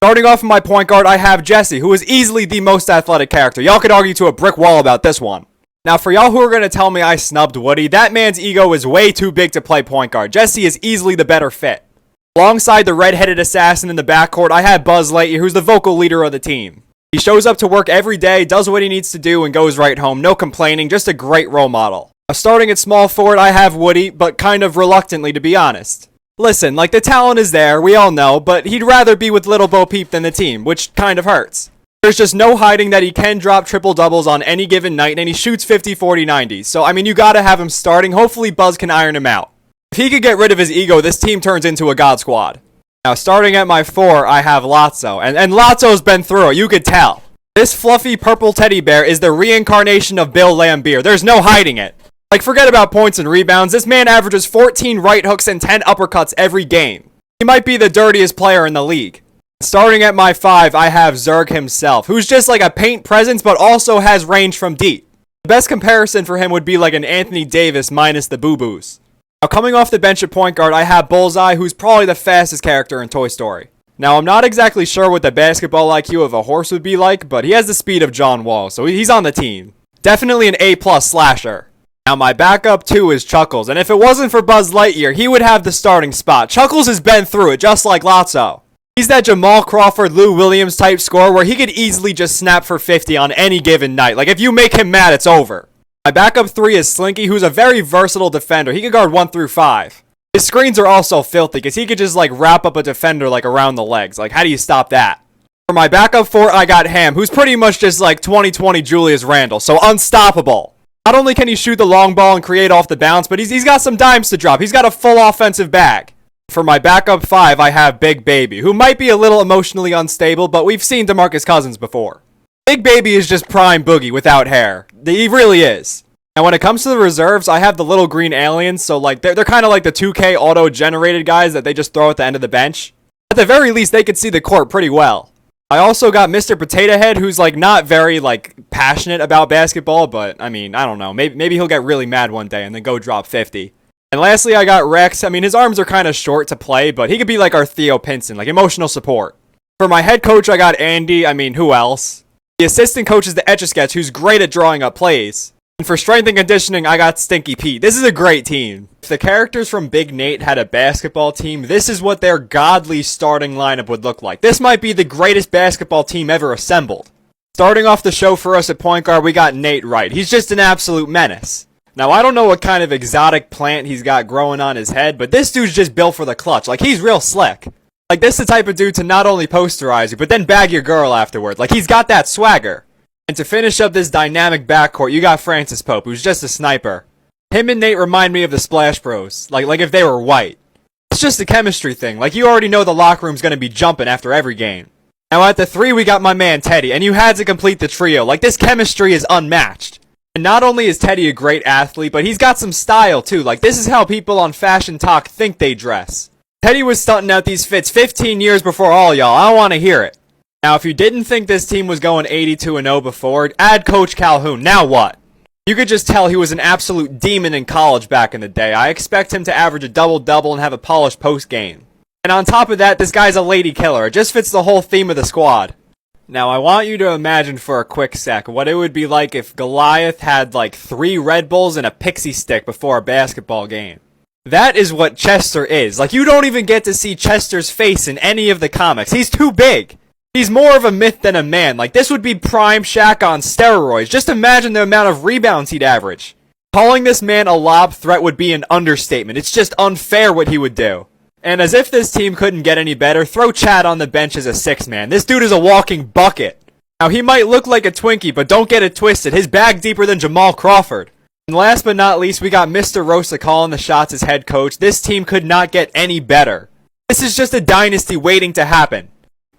A: Starting off with my point guard, I have Jesse, who is easily the most athletic character. Y'all could argue to a brick wall about this one. Now, for y'all who are going to tell me I snubbed Woody, that man's ego is way too big to play point guard. Jesse is easily the better fit. Alongside the red-headed assassin in the backcourt, I have Buzz Lightyear, who's the vocal leader of the team. He shows up to work every day, does what he needs to do, and goes right home. No complaining, just a great role model. Now, starting at small forward, I have Woody, but kind of reluctantly, to be honest. Listen, like, the talent is there, we all know, but he'd rather be with Little Bo Peep than the team, which kind of hurts. There's just no hiding that he can drop triple doubles on any given night, and he shoots 50, 40, 90s. So, I mean, you gotta have him starting. Hopefully Buzz can iron him out. If he could get rid of his ego, this team turns into a god squad. Now, starting at my 4, I have Lotso. And Lotso's been through it, you could tell. This fluffy purple teddy bear is the reincarnation of Bill Laimbeer. There's no hiding it. Like, forget about points and rebounds. This man averages 14 right hooks and 10 uppercuts every game. He might be the dirtiest player in the league. Starting at my 5, I have Zerg himself, who's just like a paint presence, but also has range from deep. The best comparison for him would be like an Anthony Davis minus the boo-boos. Now, coming off the bench at point guard, I have Bullseye, who's probably the fastest character in Toy Story. Now, I'm not exactly sure what the basketball IQ of a horse would be like, but he has the speed of John Wall, so he's on the team. Definitely an A+ slasher. Now, my backup 2 is Chuckles, and if it wasn't for Buzz Lightyear, he would have the starting spot. Chuckles has been through it, just like Lotso. He's that Jamal Crawford, Lou Williams type scorer where he could easily just snap for 50 on any given night. Like, if you make him mad, it's over. My backup 3 is Slinky, who's a very versatile defender. He can guard 1 through 5. His screens are also filthy, because he could just, like, wrap up a defender, like, around the legs. Like, how do you stop that? For my backup 4, I got Ham, who's pretty much just, like, 2020 Julius Randle, so unstoppable. Not only can he shoot the long ball and create off the bounce, but he's got some dimes to drop. He's got a full offensive bag. For my backup 5, I have Big Baby, who might be a little emotionally unstable, but we've seen DeMarcus Cousins before. Big Baby is just prime Boogie without hair. He really is. Now, when it comes to the reserves, I have the little green aliens, so like they're kind of like the 2K auto-generated guys that they just throw at the end of the bench. At the very least, they could see the court pretty well. I also got Mr. Potato Head, who's like not very like passionate about basketball, but I mean, I don't know. Maybe he'll get really mad one day and then go drop 50. And lastly, I got Rex. I mean, his arms are kind of short to play, but he could be like our Theo Pinson, like emotional support. For my head coach, I got Andy. I mean, who else? The assistant coach is the Etch-a-Sketch, who's great at drawing up plays. And for strength and conditioning, I got Stinky Pete. This is a great team. If the characters from Big Nate had a basketball team, this is what their godly starting lineup would look like. This might be the greatest basketball team ever assembled. Starting off the show for us at point guard, we got Nate Wright. He's just an absolute menace. Now, I don't know what kind of exotic plant he's got growing on his head, but this dude's just built for the clutch. Like, he's real slick. Like, this is the type of dude to not only posterize you, but then bag your girl afterward. Like, he's got that swagger. And to finish up this dynamic backcourt, you got Francis Pope, who's just a sniper. Him and Nate remind me of the Splash Bros. Like if they were white. It's just a chemistry thing. Like, you already know the locker room's gonna be jumping after every game. Now, at the 3, we got my man Teddy, and you had to complete the trio. Like, this chemistry is unmatched. And not only is Teddy a great athlete, but he's got some style too. Like, this is how people on Fashion Talk think they dress. Teddy was stunting out these fits 15 years before all y'all. I don't want to hear it. Now, if you didn't think this team was going 82-0 before, add Coach Calhoun. Now what? You could just tell he was an absolute demon in college back in the day. I expect him to average a double-double and have a polished post game. And on top of that, this guy's a lady killer. It just fits the whole theme of the squad. Now, I want you to imagine for a quick sec what it would be like if Goliath had like 3 Red Bulls and a pixie stick before a basketball game. That is what Chester is. Like, you don't even get to see Chester's face in any of the comics. He's too big. He's more of a myth than a man. Like, this would be prime Shaq on steroids. Just imagine the amount of rebounds he'd average. Calling this man a lob threat would be an understatement. It's just unfair what he would do. And as if this team couldn't get any better, throw Chad on the bench as a 6-man. This dude is a walking bucket. Now, he might look like a Twinkie, but don't get it twisted. His bag deeper than Jamal Crawford. And last but not least, we got Mr. Rosa calling the shots as head coach. This team could not get any better. This is just a dynasty waiting to happen.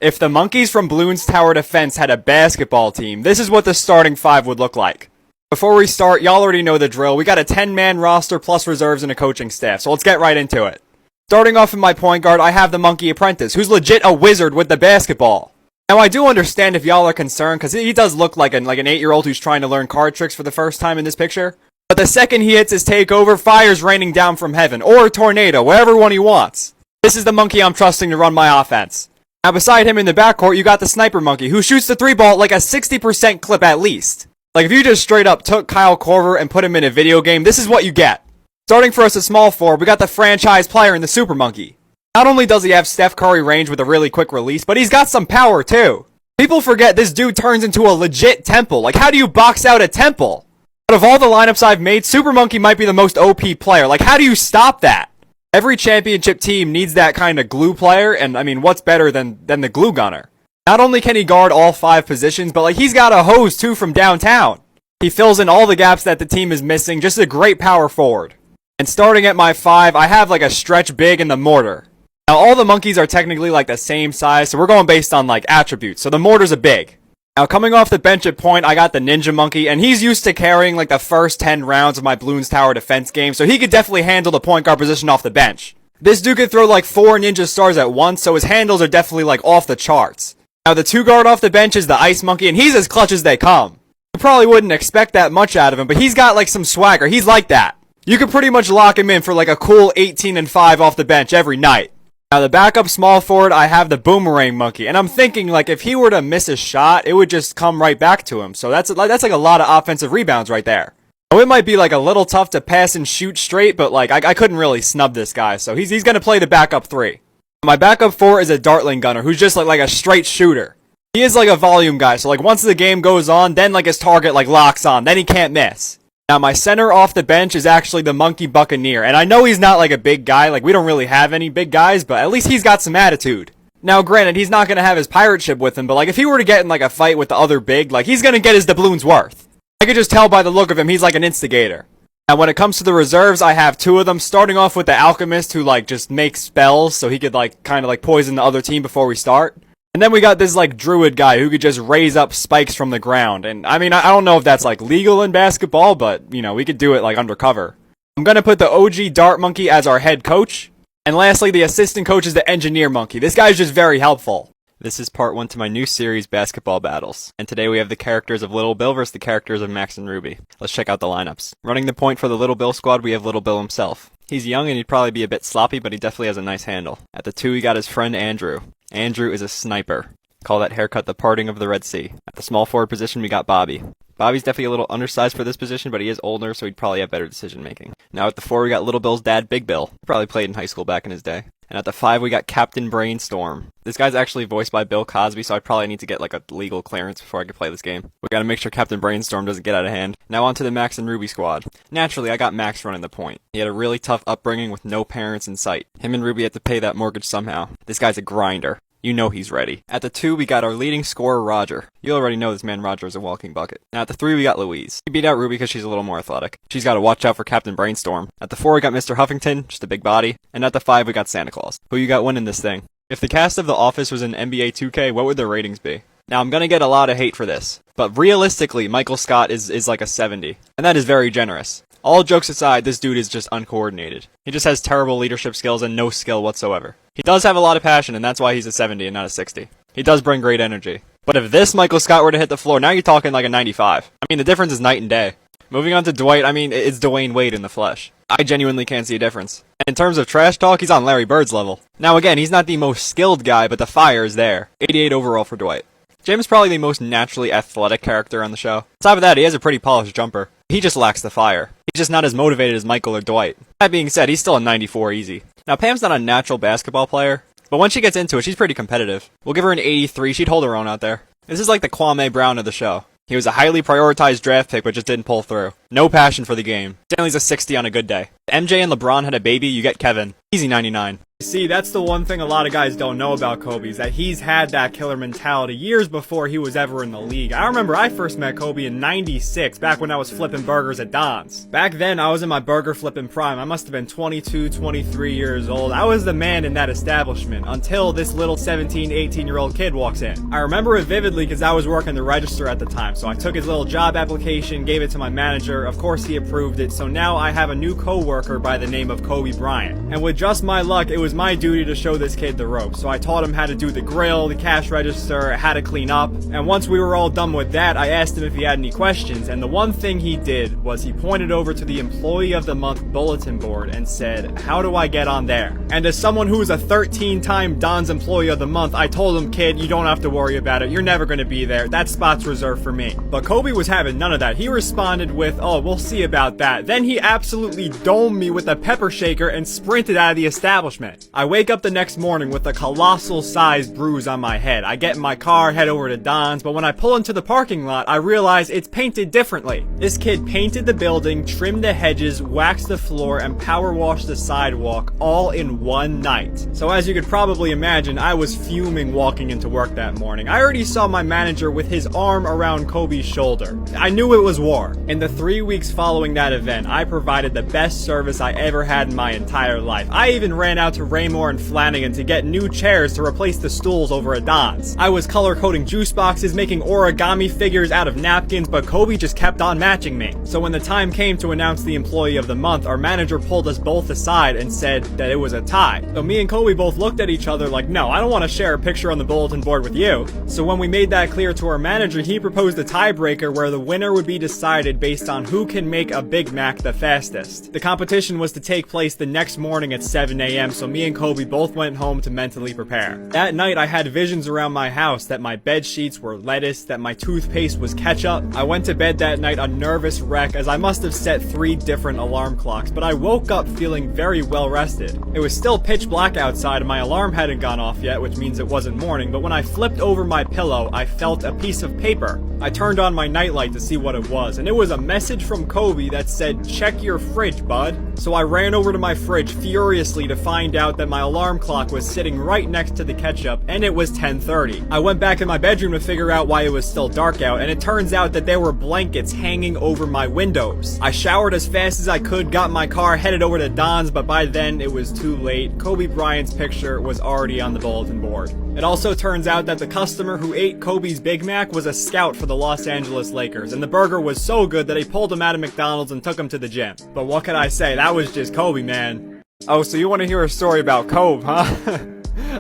A: If the monkeys from Bloons Tower Defense had a basketball team, this is what the starting 5 would look like. Before we start, y'all already know the drill. We got a 10-man roster plus reserves and a coaching staff, so let's get right into it. Starting off in my point guard, I have the Monkey Apprentice, who's legit a wizard with the basketball. Now, I do understand if y'all are concerned, because he does look like an 8-year-old who's trying to learn card tricks for the first time in this picture. But the second he hits his takeover, fire's raining down from heaven, or a tornado, wherever one he wants. This is the monkey I'm trusting to run my offense. Now, beside him in the backcourt, you got the Sniper Monkey, who shoots the 3-ball at like a 60% clip at least. Like, if you just straight up took Kyle Korver and put him in a video game, this is what you get. Starting for us at small forward, we got the franchise player in the Super Monkey. Not only does he have Steph Curry range with a really quick release, but he's got some power too. People forget this dude turns into a legit temple. Like, how do you box out a temple? Out of all the lineups I've made, Super Monkey might be the most OP player. Like, how do you stop that? Every championship team needs that kind of glue player, and I mean, what's better than the glue gunner? Not only can he guard all 5 positions, but like he's got a hose too from downtown. He fills in all the gaps that the team is missing, just a great power forward. And starting at my 5, I have like a stretch big in the mortar. Now all the monkeys are technically like the same size, so we're going based on like attributes, so the mortar's a big. Now coming off the bench at point, I got the ninja monkey, and he's used to carrying like the first 10 rounds of my Bloons Tower defense game, so he could definitely handle the point guard position off the bench. This dude could throw like 4 ninja stars at once, so his handles are definitely like off the charts. Now the 2 guard off the bench is the ice monkey, and he's as clutch as they come. You probably wouldn't expect that much out of him, but he's got like some swagger, he's like that. You could pretty much lock him in for like a cool 18-5 off the bench every night. Now the backup small forward, I have the boomerang monkey, and I'm thinking like if he were to miss a shot, it would just come right back to him. So that's like a lot of offensive rebounds right there. Now it might be like a little tough to pass and shoot straight, but like I couldn't really snub this guy, so he's gonna play the backup 3. My backup 4 is a Dartling gunner, who's just like a straight shooter. He is like a volume guy, so like once the game goes on, then like his target like locks on, then he can't miss. Now my center off the bench is actually the Monkey Buccaneer, and I know he's not like a big guy, like we don't really have any big guys, but at least he's got some attitude. Now granted, he's not gonna have his pirate ship with him, but like if he were to get in like a fight with the other big, like he's gonna get his doubloons worth. I could just tell by the look of him, he's like an instigator. Now when it comes to the reserves, I have 2 of them, starting off with the Alchemist, who like just makes spells, so he could like kinda like poison the other team before we start. And then we got this like druid guy who could just raise up spikes from the ground. And I mean, I don't know if that's like legal in basketball, but you know, we could do it like undercover. I'm gonna put the OG Dart Monkey as our head coach. And lastly, the assistant coach is the Engineer Monkey. This guy's just very helpful. This is part 1 to my new series, Basketball Battles. And today we have the characters of Little Bill versus the characters of Max and Ruby. Let's check out the lineups. Running the point for the Little Bill squad, we have Little Bill himself. He's young and he'd probably be a bit sloppy, but he definitely has a nice handle. At the 2, we got his friend Andrew. Andrew is a sniper. Call that haircut the parting of the Red Sea. At the small forward position, we got Bobby. Bobby's definitely a little undersized for this position, but he is older, so he'd probably have better decision making. Now at the 4, we got Little Bill's dad, Big Bill. He probably played in high school back in his day. And at the 5, we got Captain Brainstorm. This guy's actually voiced by Bill Cosby, so I'd probably need to get like a legal clearance before I could play this game. We gotta make sure Captain Brainstorm doesn't get out of hand. Now on to the Max and Ruby squad. Naturally, I got Max running the point. He had a really tough upbringing with no parents in sight. Him and Ruby had to pay that mortgage somehow. This guy's a grinder. You know he's ready. At the 2, we got our leading scorer, Roger. You already know this man Roger is a walking bucket. Now at the 3, we got Louise. He beat out Ruby because she's a little more athletic. She's got to watch out for Captain Brainstorm. At the 4, we got Mr. Huffington, just a big body. And at the 5, we got Santa Claus. Who you got winning this thing? If the cast of The Office was in NBA 2K, what would their ratings be? Now I'm gonna get a lot of hate for this, but realistically, Michael Scott is like a 70. And that is very generous. All jokes aside, this dude is just uncoordinated. He just has terrible leadership skills and no skill whatsoever. He does have a lot of passion, and that's why he's a 70 and not a 60. He does bring great energy. But if this Michael Scott were to hit the floor, now you're talking like a 95. I mean, the difference is night and day. Moving on to Dwight, I mean, it's Dwayne Wade in the flesh. I genuinely can't see a difference. And in terms of trash talk, he's on Larry Bird's level. Now again, he's not the most skilled guy, but the fire is there. 88 overall for Dwight. Jim is probably the most naturally athletic character on the show. On top of that, he has a pretty polished jumper. He just lacks the fire. He's just not as motivated as Michael or Dwight. That being said, he's still a 94 easy. Now, Pam's not a natural basketball player, but when she gets into it, she's pretty competitive. We'll give her an 83, she'd hold her own out there. This is like the Kwame Brown of the show. He was a highly prioritized draft pick, but just didn't pull through. No passion for the game. Stanley's a 60 on a good day. If MJ and LeBron had a baby, you get Kevin. Easy 99. See, that's the one thing a lot of guys don't know about Kobe, is that he's had that killer mentality years before he was ever in the league. I remember I first met Kobe in '96, back when I was flipping burgers at Don's. Back then, I was in my burger flipping prime. I must have been 22, 23 years old. I was the man in that establishment, until this little 17, 18-year-old kid walks in. I remember it vividly because I was working the register at the time, so I took his little job application, gave it to my manager. Of course, he approved it, so now I have a new co-worker by the name of Kobe Bryant. And with just my luck, it was my duty to show this kid the ropes. So I taught him how to do the grill, the cash register, how to clean up. And once we were all done with that, I asked him if he had any questions. And the one thing he did was he pointed over to the Employee of the Month bulletin board and said, "How do I get on there?" And as someone who is a 13-time Don's Employee of the Month, I told him, "Kid, you don't have to worry about it. You're never going to be there. That spot's reserved for me." But Kobe was having none of that. He responded with, "Oh, we'll see about that." Then he absolutely domed me with a pepper shaker and sprinted out of the establishment. I wake up the next morning with a colossal sized bruise on my head. I get in my car, head over to Don's. Don's, but when I pull into the parking lot, I realize it's painted differently. This kid painted the building, trimmed the hedges, waxed the floor, and power washed the sidewalk all in one night. So as you could probably imagine, I was fuming walking into work that morning. I already saw my manager with his arm around Kobe's shoulder. I knew it was war. In the 3 weeks following that event, I provided the best service I ever had in my entire life. I even ran out to Raymore and Flanagan to get new chairs to replace the stools over at Don's. I was color coding juice boxes, making origami figures out of napkins, but Kobe just kept on matching me. So when the time came to announce the employee of the month, our manager pulled us both aside and said that it was a tie. So me and Kobe both looked at each other like, no, I don't want to share a picture on the bulletin board with you. So when we made that clear to our manager, he proposed a tiebreaker where the winner would be decided based on who can make a Big Mac the fastest. The competition was to take place the next morning at 7 a.m., so me and Kobe both went home to mentally prepare. That night, I had visions around my house that my bed sheets were lettuce, that my toothpaste was ketchup. I went to bed that night a nervous wreck as I must have set 3 different alarm clocks, but I woke up feeling very well rested. It was still pitch black outside and my alarm hadn't gone off yet, which means it wasn't morning, but when I flipped over my pillow, I felt a piece of paper. I turned on my nightlight to see what it was, and it was a message from Kobe that said, "Check your fridge, bud." So I ran over to my fridge furiously to find out that my alarm clock was sitting right next to the ketchup, and it was 10:30. I went back in my bedroom to figure out why it was still dark out, and it turns out that there were blankets hanging over my windows. I showered as fast as I could, got in my car, headed over to Don's, but by then it was too late. Kobe Bryant's picture was already on the bulletin board. It also turns out that the customer who ate Kobe's Big Mac was a scout for the Los Angeles Lakers, and the burger was so good that he pulled him out of McDonald's and took him to the gym. But what could I say? That was just Kobe, man. Oh, so you want to hear a story about Kobe, huh?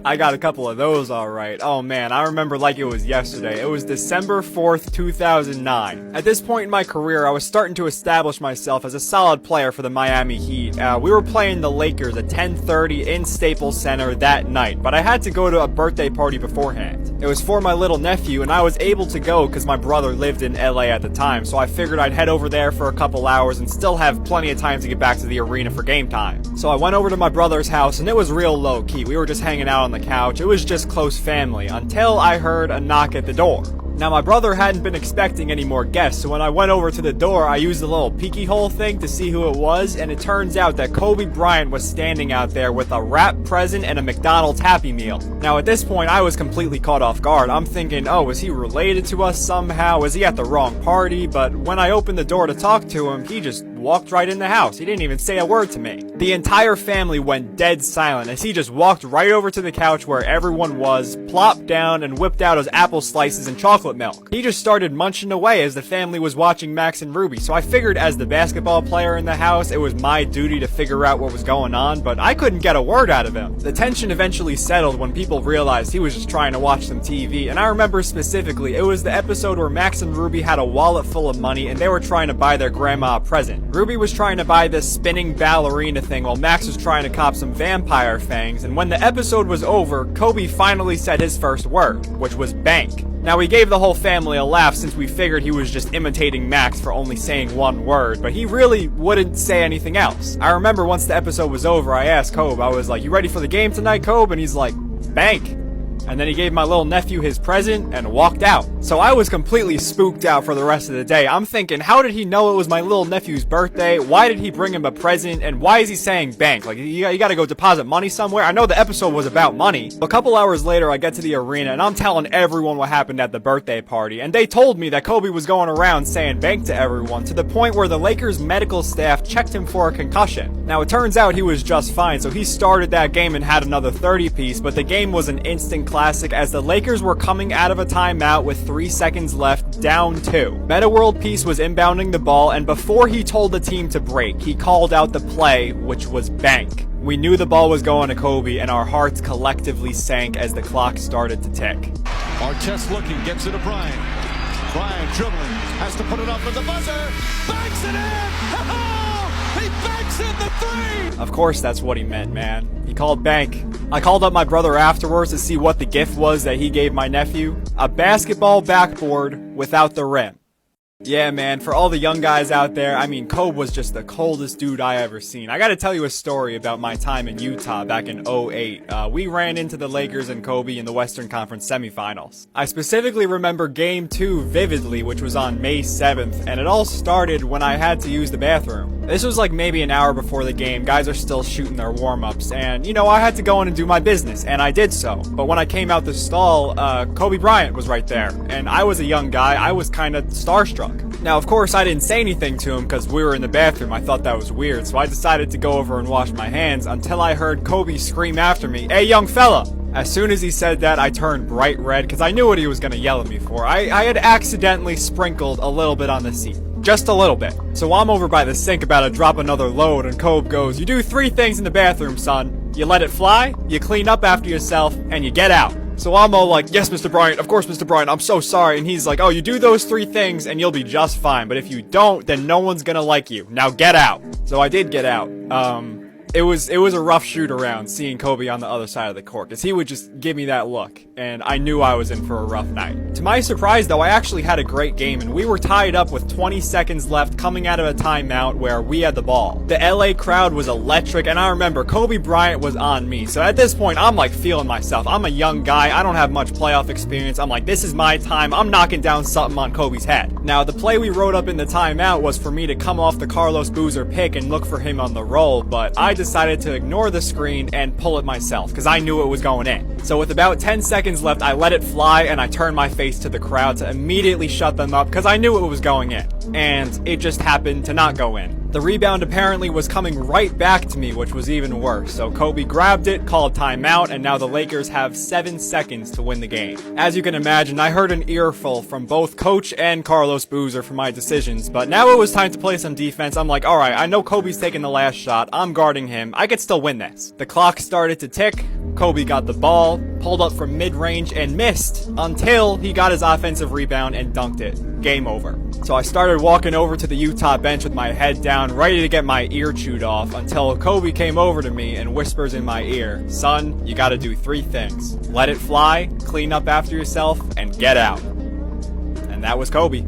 A: I got a couple of those alright. Oh man, I remember like it was yesterday. It was December 4th, 2009. At this point in my career, I was starting to establish myself as a solid player for the Miami Heat. We were playing the Lakers at 10:30 in Staples Center that night, but I had to go to a birthday party beforehand. It was for my little nephew, and I was able to go because my brother lived in LA at the time, so I figured I'd head over there for a couple hours and still have plenty of time to get back to the arena for game time. So I went over to my brother's house, and it was real low-key. We were just hanging out on the couch. It was just close family until I heard a knock at the door. Now my brother hadn't been expecting any more guests, so when I went over to the door, I used the little peeky hole thing to see who it was, and it turns out that Kobe Bryant was standing out there with a wrap present and a McDonald's Happy Meal. Now at this point, I was completely caught off guard. I'm thinking, oh, is he related to us somehow? Is he at the wrong party? But when I opened the door to talk to him, he just walked right in the house. He didn't even say a word to me. The entire family went dead silent as he just walked right over to the couch where everyone was, plopped down, and whipped out his apple slices and chocolate milk. He just started munching away as the family was watching Max and Ruby, so I figured as the basketball player in the house, it was my duty to figure out what was going on, but I couldn't get a word out of him. The tension eventually settled when people realized he was just trying to watch some TV, and I remember specifically, it was the episode where Max and Ruby had a wallet full of money and they were trying to buy their grandma a present. Ruby was trying to buy this spinning ballerina thing while Max was trying to cop some vampire fangs, and when the episode was over, Kobe finally said his first word, which was bank. Now we gave the whole family a laugh since we figured he was just imitating Max for only saying one word, but he really wouldn't say anything else. I remember once the episode was over, I asked Kobe, I was like, "You ready for the game tonight, Kobe?" And he's like, "Bank." And then he gave my little nephew his present and walked out. So I was completely spooked out for the rest of the day. I'm thinking, how did he know it was my little nephew's birthday? Why did he bring him a present? And why is he saying bank? Like, you gotta go deposit money somewhere? I know the episode was about money. A couple hours later, I get to the arena and I'm telling everyone what happened at the birthday party. And they told me that Kobe was going around saying bank to everyone to the point where the Lakers medical staff checked him for a concussion. Now it turns out he was just fine, so he started that game and had another 30-piece, but the game was an instant classic as the Lakers were coming out of a timeout with 3 seconds left, down 2. Meta World Peace was inbounding the ball, and before he told the team to break, he called out the play, which was bank. We knew the ball was going to Kobe, and our hearts collectively sank as the clock started to tick.
B: Artest looking, gets it to Bryant. Bryant dribbling, has to put it up with the buzzer, banks it in! Oh, he banks in the 3!
A: Of course that's what he meant, man. He called bank. I called up my brother afterwards to see what the gift was that he gave my nephew. A basketball backboard without the rim. Yeah, man, for all the young guys out there, I mean, Kobe was just the coldest dude I ever seen. I gotta tell you a story about my time in Utah back in '08. We ran into the Lakers and Kobe in the Western Conference semifinals. I specifically remember Game 2 vividly, which was on May 7th, and it all started when I had to use the bathroom. This was like maybe an hour before the game. Guys are still shooting their warm-ups, and, you know, I had to go in and do my business, and I did so. But when I came out the stall, Kobe Bryant was right there, and I was a young guy. I was kinda starstruck. Now, of course, I didn't say anything to him because we were in the bathroom. I thought that was weird, so I decided to go over and wash my hands until I heard Kobe scream after me, "Hey, young fella!" As soon as he said that, I turned bright red because I knew what he was going to yell at me for. I had accidentally sprinkled a little bit on the seat. Just a little bit. So I'm over by the sink about to drop another load, and Kobe goes, "You do 3 things in the bathroom, son. You let it fly, you clean up after yourself, and you get out." So I'm all like, "Yes, Mr. Bryant, of course, Mr. Bryant, I'm so sorry." And he's like, "Oh, you do those 3 things and you'll be just fine. But if you don't, then no one's gonna like you. Now get out." So I did get out. It was a rough shoot around seeing Kobe on the other side of the court, because he would just give me that look, and I knew I was in for a rough night. To my surprise, though, I actually had a great game, and we were tied up with 20 seconds left coming out of a timeout where we had the ball. The LA crowd was electric, and I remember Kobe Bryant was on me, so at this point, I'm like feeling myself. I'm a young guy, I don't have much playoff experience. I'm like, this is my time, I'm knocking down something on Kobe's head. Now, the play we wrote up in the timeout was for me to come off the Carlos Boozer pick and look for him on the roll, but I decided to ignore the screen and pull it myself, because I knew it was going in. So with about 10 seconds left, I let it fly and I turned my face to the crowd to immediately shut them up, because I knew it was going in. And it just happened to not go in. The rebound apparently was coming right back to me, which was even worse. So Kobe grabbed it, called timeout, and now the Lakers have 7 seconds to win the game. As you can imagine, I heard an earful from both Coach and Carlos Boozer for my decisions, but now it was time to play some defense. I'm like, alright, I know Kobe's taking the last shot, I'm guarding him, I could still win this. The clock started to tick, Kobe got the ball, pulled up from mid-range and missed until he got his offensive rebound and dunked it. Game over. So I started walking over to the Utah bench with my head down, ready to get my ear chewed off, until Kobe came over to me and whispers in my ear, "Son, you gotta do 3 things. Let it fly, clean up after yourself, and get out." And that was Kobe.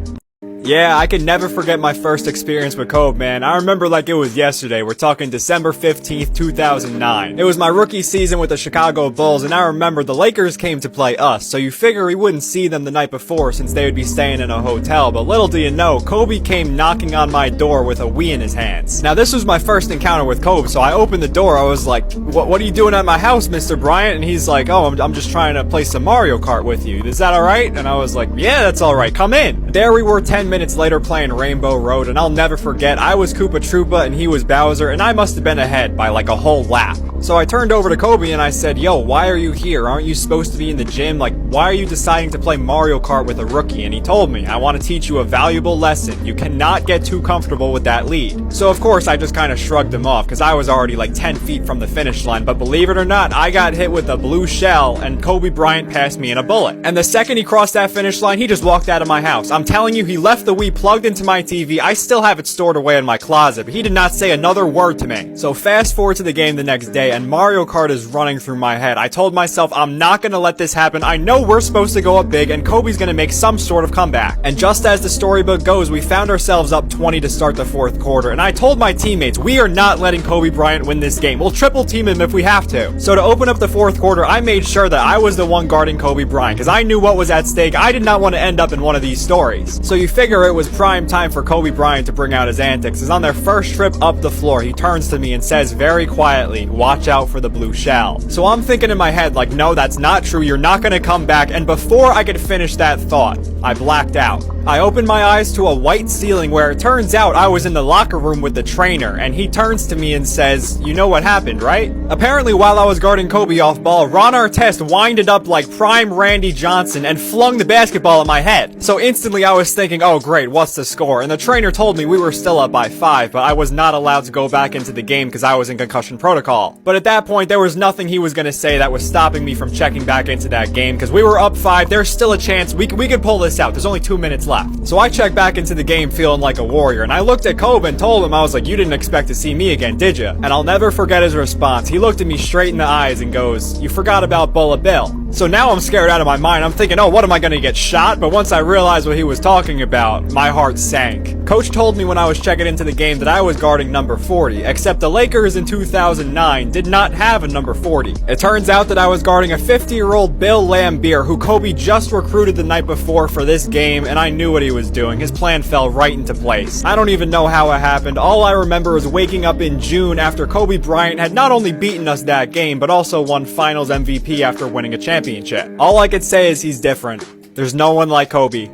A: Yeah, I can never forget my first experience with Kobe, man. I remember like it was yesterday. We're talking December 15th, 2009. It was my rookie season with the Chicago Bulls, and I remember the Lakers came to play us, so you figure we wouldn't see them the night before since they would be staying in a hotel, but little do you know, Kobe came knocking on my door with a Wii in his hands. Now, this was my first encounter with Kobe, so I opened the door. I was like, what are you doing at my house, Mr. Bryant? And he's like, "Oh, I'm just trying to play some Mario Kart with you. Is that alright?" And I was like, "Yeah, that's alright. Come in." There we were 10 minutes later playing Rainbow Road, and I'll never forget, I was Koopa Troopa and he was Bowser, and I must have been ahead by like a whole lap. So I turned over to Kobe and I said, "Yo, why are you here? Aren't you supposed to be in the gym? Like, why are you deciding to play Mario Kart with a rookie?" And he told me, "I want to teach you a valuable lesson. You cannot get too comfortable with that lead." So of course I just kind of shrugged him off, because I was already like 10 feet from the finish line, but believe it or not, I got hit with a blue shell and Kobe Bryant passed me in a bullet. And the second he crossed that finish line, he just walked out of my house. I'm telling you, he left the Wii plugged into my TV. I still have it stored away in my closet, but he did not say another word to me. So fast forward to the game the next day, and Mario Kart is running through my head. I told myself, I'm not gonna let this happen. I know we're supposed to go up big, and Kobe's gonna make some sort of comeback. And just as the storybook goes, we found ourselves up 20 to start the 4th quarter, and I told my teammates, we are not letting Kobe Bryant win this game. We'll triple team him if we have to. So to open up the 4th quarter, I made sure that I was the one guarding Kobe Bryant, because I knew what was at stake. I did not want to end up in one of these stories. So you figure it was prime time for Kobe Bryant to bring out his antics, as on their first trip up the floor, he turns to me and says very quietly, "Watch out for the blue shell." So I'm thinking in my head, like, no, that's not true, you're not gonna come back, and before I could finish that thought, I blacked out. I opened my eyes to a white ceiling where it turns out I was in the locker room with the trainer, and he turns to me and says, "You know what happened, right?" Apparently, while I was guarding Kobe off ball, Ron Artest winded up like prime Randy Johnson and flung the basketball at my head. So instantly I was thinking, oh great, what's the score? And the trainer told me we were still up by 5, but I was not allowed to go back into the game because I was in concussion protocol. But at that point, there was nothing he was going to say that was stopping me from checking back into that game, because we were up 5, there's still a chance we could pull this out, there's only 2 minutes left. So I checked back into the game feeling like a warrior, and I looked at Kobe and told him, I was like, "You didn't expect to see me again, did you?" And I'll never forget his response. He looked at me straight in the eyes and goes, "You forgot about Bullet Bill." So now I'm scared out of my mind. I'm thinking, oh, what am I gonna get shot? But once I realized what he was talking about, my heart sank. Coach told me when I was checking into the game that I was guarding number 40, except the Lakers in 2009 did not have a number 40. It turns out that I was guarding a 50-year-old Bill Laimbeer, who Kobe just recruited the night before for this game, and I knew what he was doing. His plan fell right into place. I don't even know how it happened. All I remember is waking up in June after Kobe Bryant had not only beaten us that game, but also won Finals MVP after winning a championship. All I could say is he's different. There's no one like Kobe.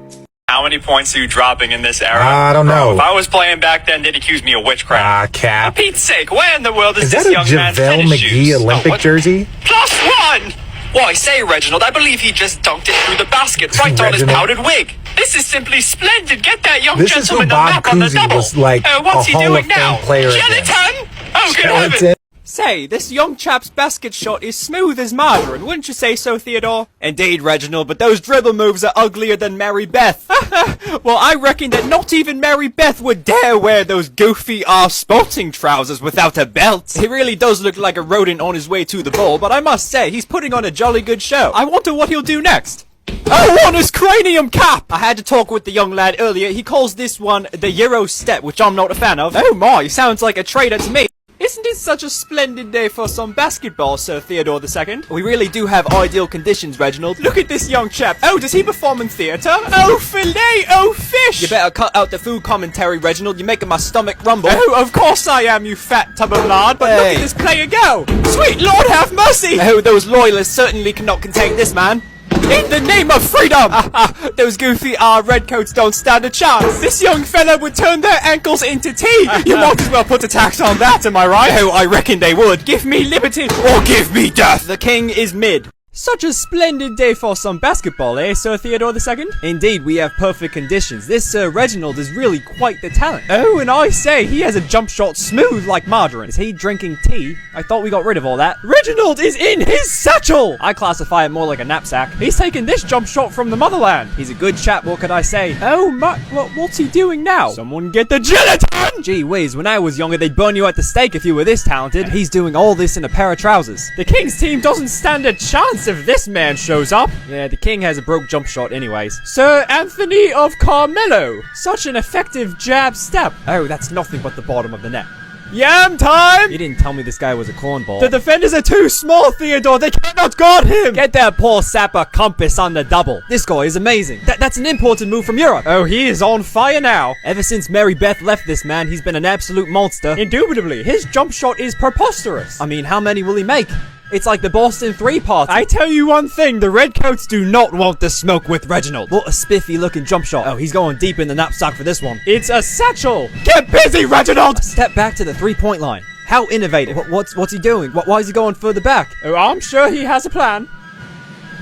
A: How many points are you dropping in this era?
C: I don't know.
A: If I was playing back then, they'd accuse me of witchcraft.
C: Cap.
A: For Pete's sake, where in the world is
C: that
A: this young man
C: JaVale
A: finish
C: McGee
A: shoes?
C: Olympic jersey?
A: +1! Why, say, Reginald, I believe he just dunked it through the basket right on his powdered wig. This is simply splendid. Get that young
C: This is
A: gentleman
C: when
A: a
C: Bob
A: map on the
C: Cousy
A: double.
C: was like
A: What's
C: a
A: he
C: Hall
A: doing
C: of
A: now?
C: Fame player again.
A: Gelatin? Oh, good
C: Skeleton.
A: heaven. Say, this young chap's basket shot is smooth as margarine, wouldn't you say so, Theodore? Indeed, Reginald, but those dribble moves are uglier than Mary Beth. Well, I reckon that not even Mary Beth would dare wear those goofy sporting trousers without a belt. He really does look like a rodent on his way to the ball, but I must say, he's putting on a jolly good show. I wonder what he'll do next. Oh, on his cranium cap! I had to talk with the young lad earlier. He calls this one the Euro step, which I'm not a fan of. Oh my, sounds like a traitor to me. Isn't it such a splendid day for some basketball, Sir Theodore II? We really do have ideal conditions, Reginald. Look at this young chap. Oh, does he perform in theatre? Oh, filet! Oh, fish! You better cut out the food commentary, Reginald. You're making my stomach rumble. Oh, of course I am, you fat tub of lard. But look at this player go! Sweet Lord have mercy! Oh, those loyalists certainly cannot contain this man. In the name of freedom! Those goofy redcoats don't stand a chance. This young fella would turn their ankles into tea. You might as well put a tax on that, am I right? Oh, I reckon they would. Give me liberty or give me death. The king is mid. Such a splendid day for some basketball, eh, Sir Theodore II? Indeed, we have perfect conditions. This Sir Reginald is really quite the talent. Oh, and I say, he has a jump shot smooth like margarine. Is he drinking tea? I thought we got rid of all that. Reginald is in his satchel! I classify it more like a knapsack. He's taking this jump shot from the motherland. He's a good chap, what could I say? Oh, what's he doing now? Someone get the gelatin! Gee whiz, when I was younger, they'd burn you at the stake if you were this talented. He's doing all this in a pair of trousers. The Kings team doesn't stand a chance if this man shows up. Yeah, the king has a broke jump shot anyways. Sir Anthony of Carmelo. Such an effective jab step. Oh, that's nothing but the bottom of the net. Yam time! You didn't tell me this guy was a cornball. The defenders are too small, Theodore. They cannot guard him. Get that poor sapper compass on the double. This guy is amazing. That's an imported move from Europe. Oh, he is on fire now. Ever since Mary Beth left this man, he's been an absolute monster. Indubitably, his jump shot is preposterous. I mean, how many will he make? It's like the Boston 3 party. I tell you one thing, the Redcoats do not want the smoke with Reginald. What a spiffy looking jump shot. Oh, he's going deep in the knapsack for this one. It's a satchel. Get busy, Reginald! Step back to the 3-point line. How innovative. What's he doing? Why is he going further back? Oh, I'm sure he has a plan.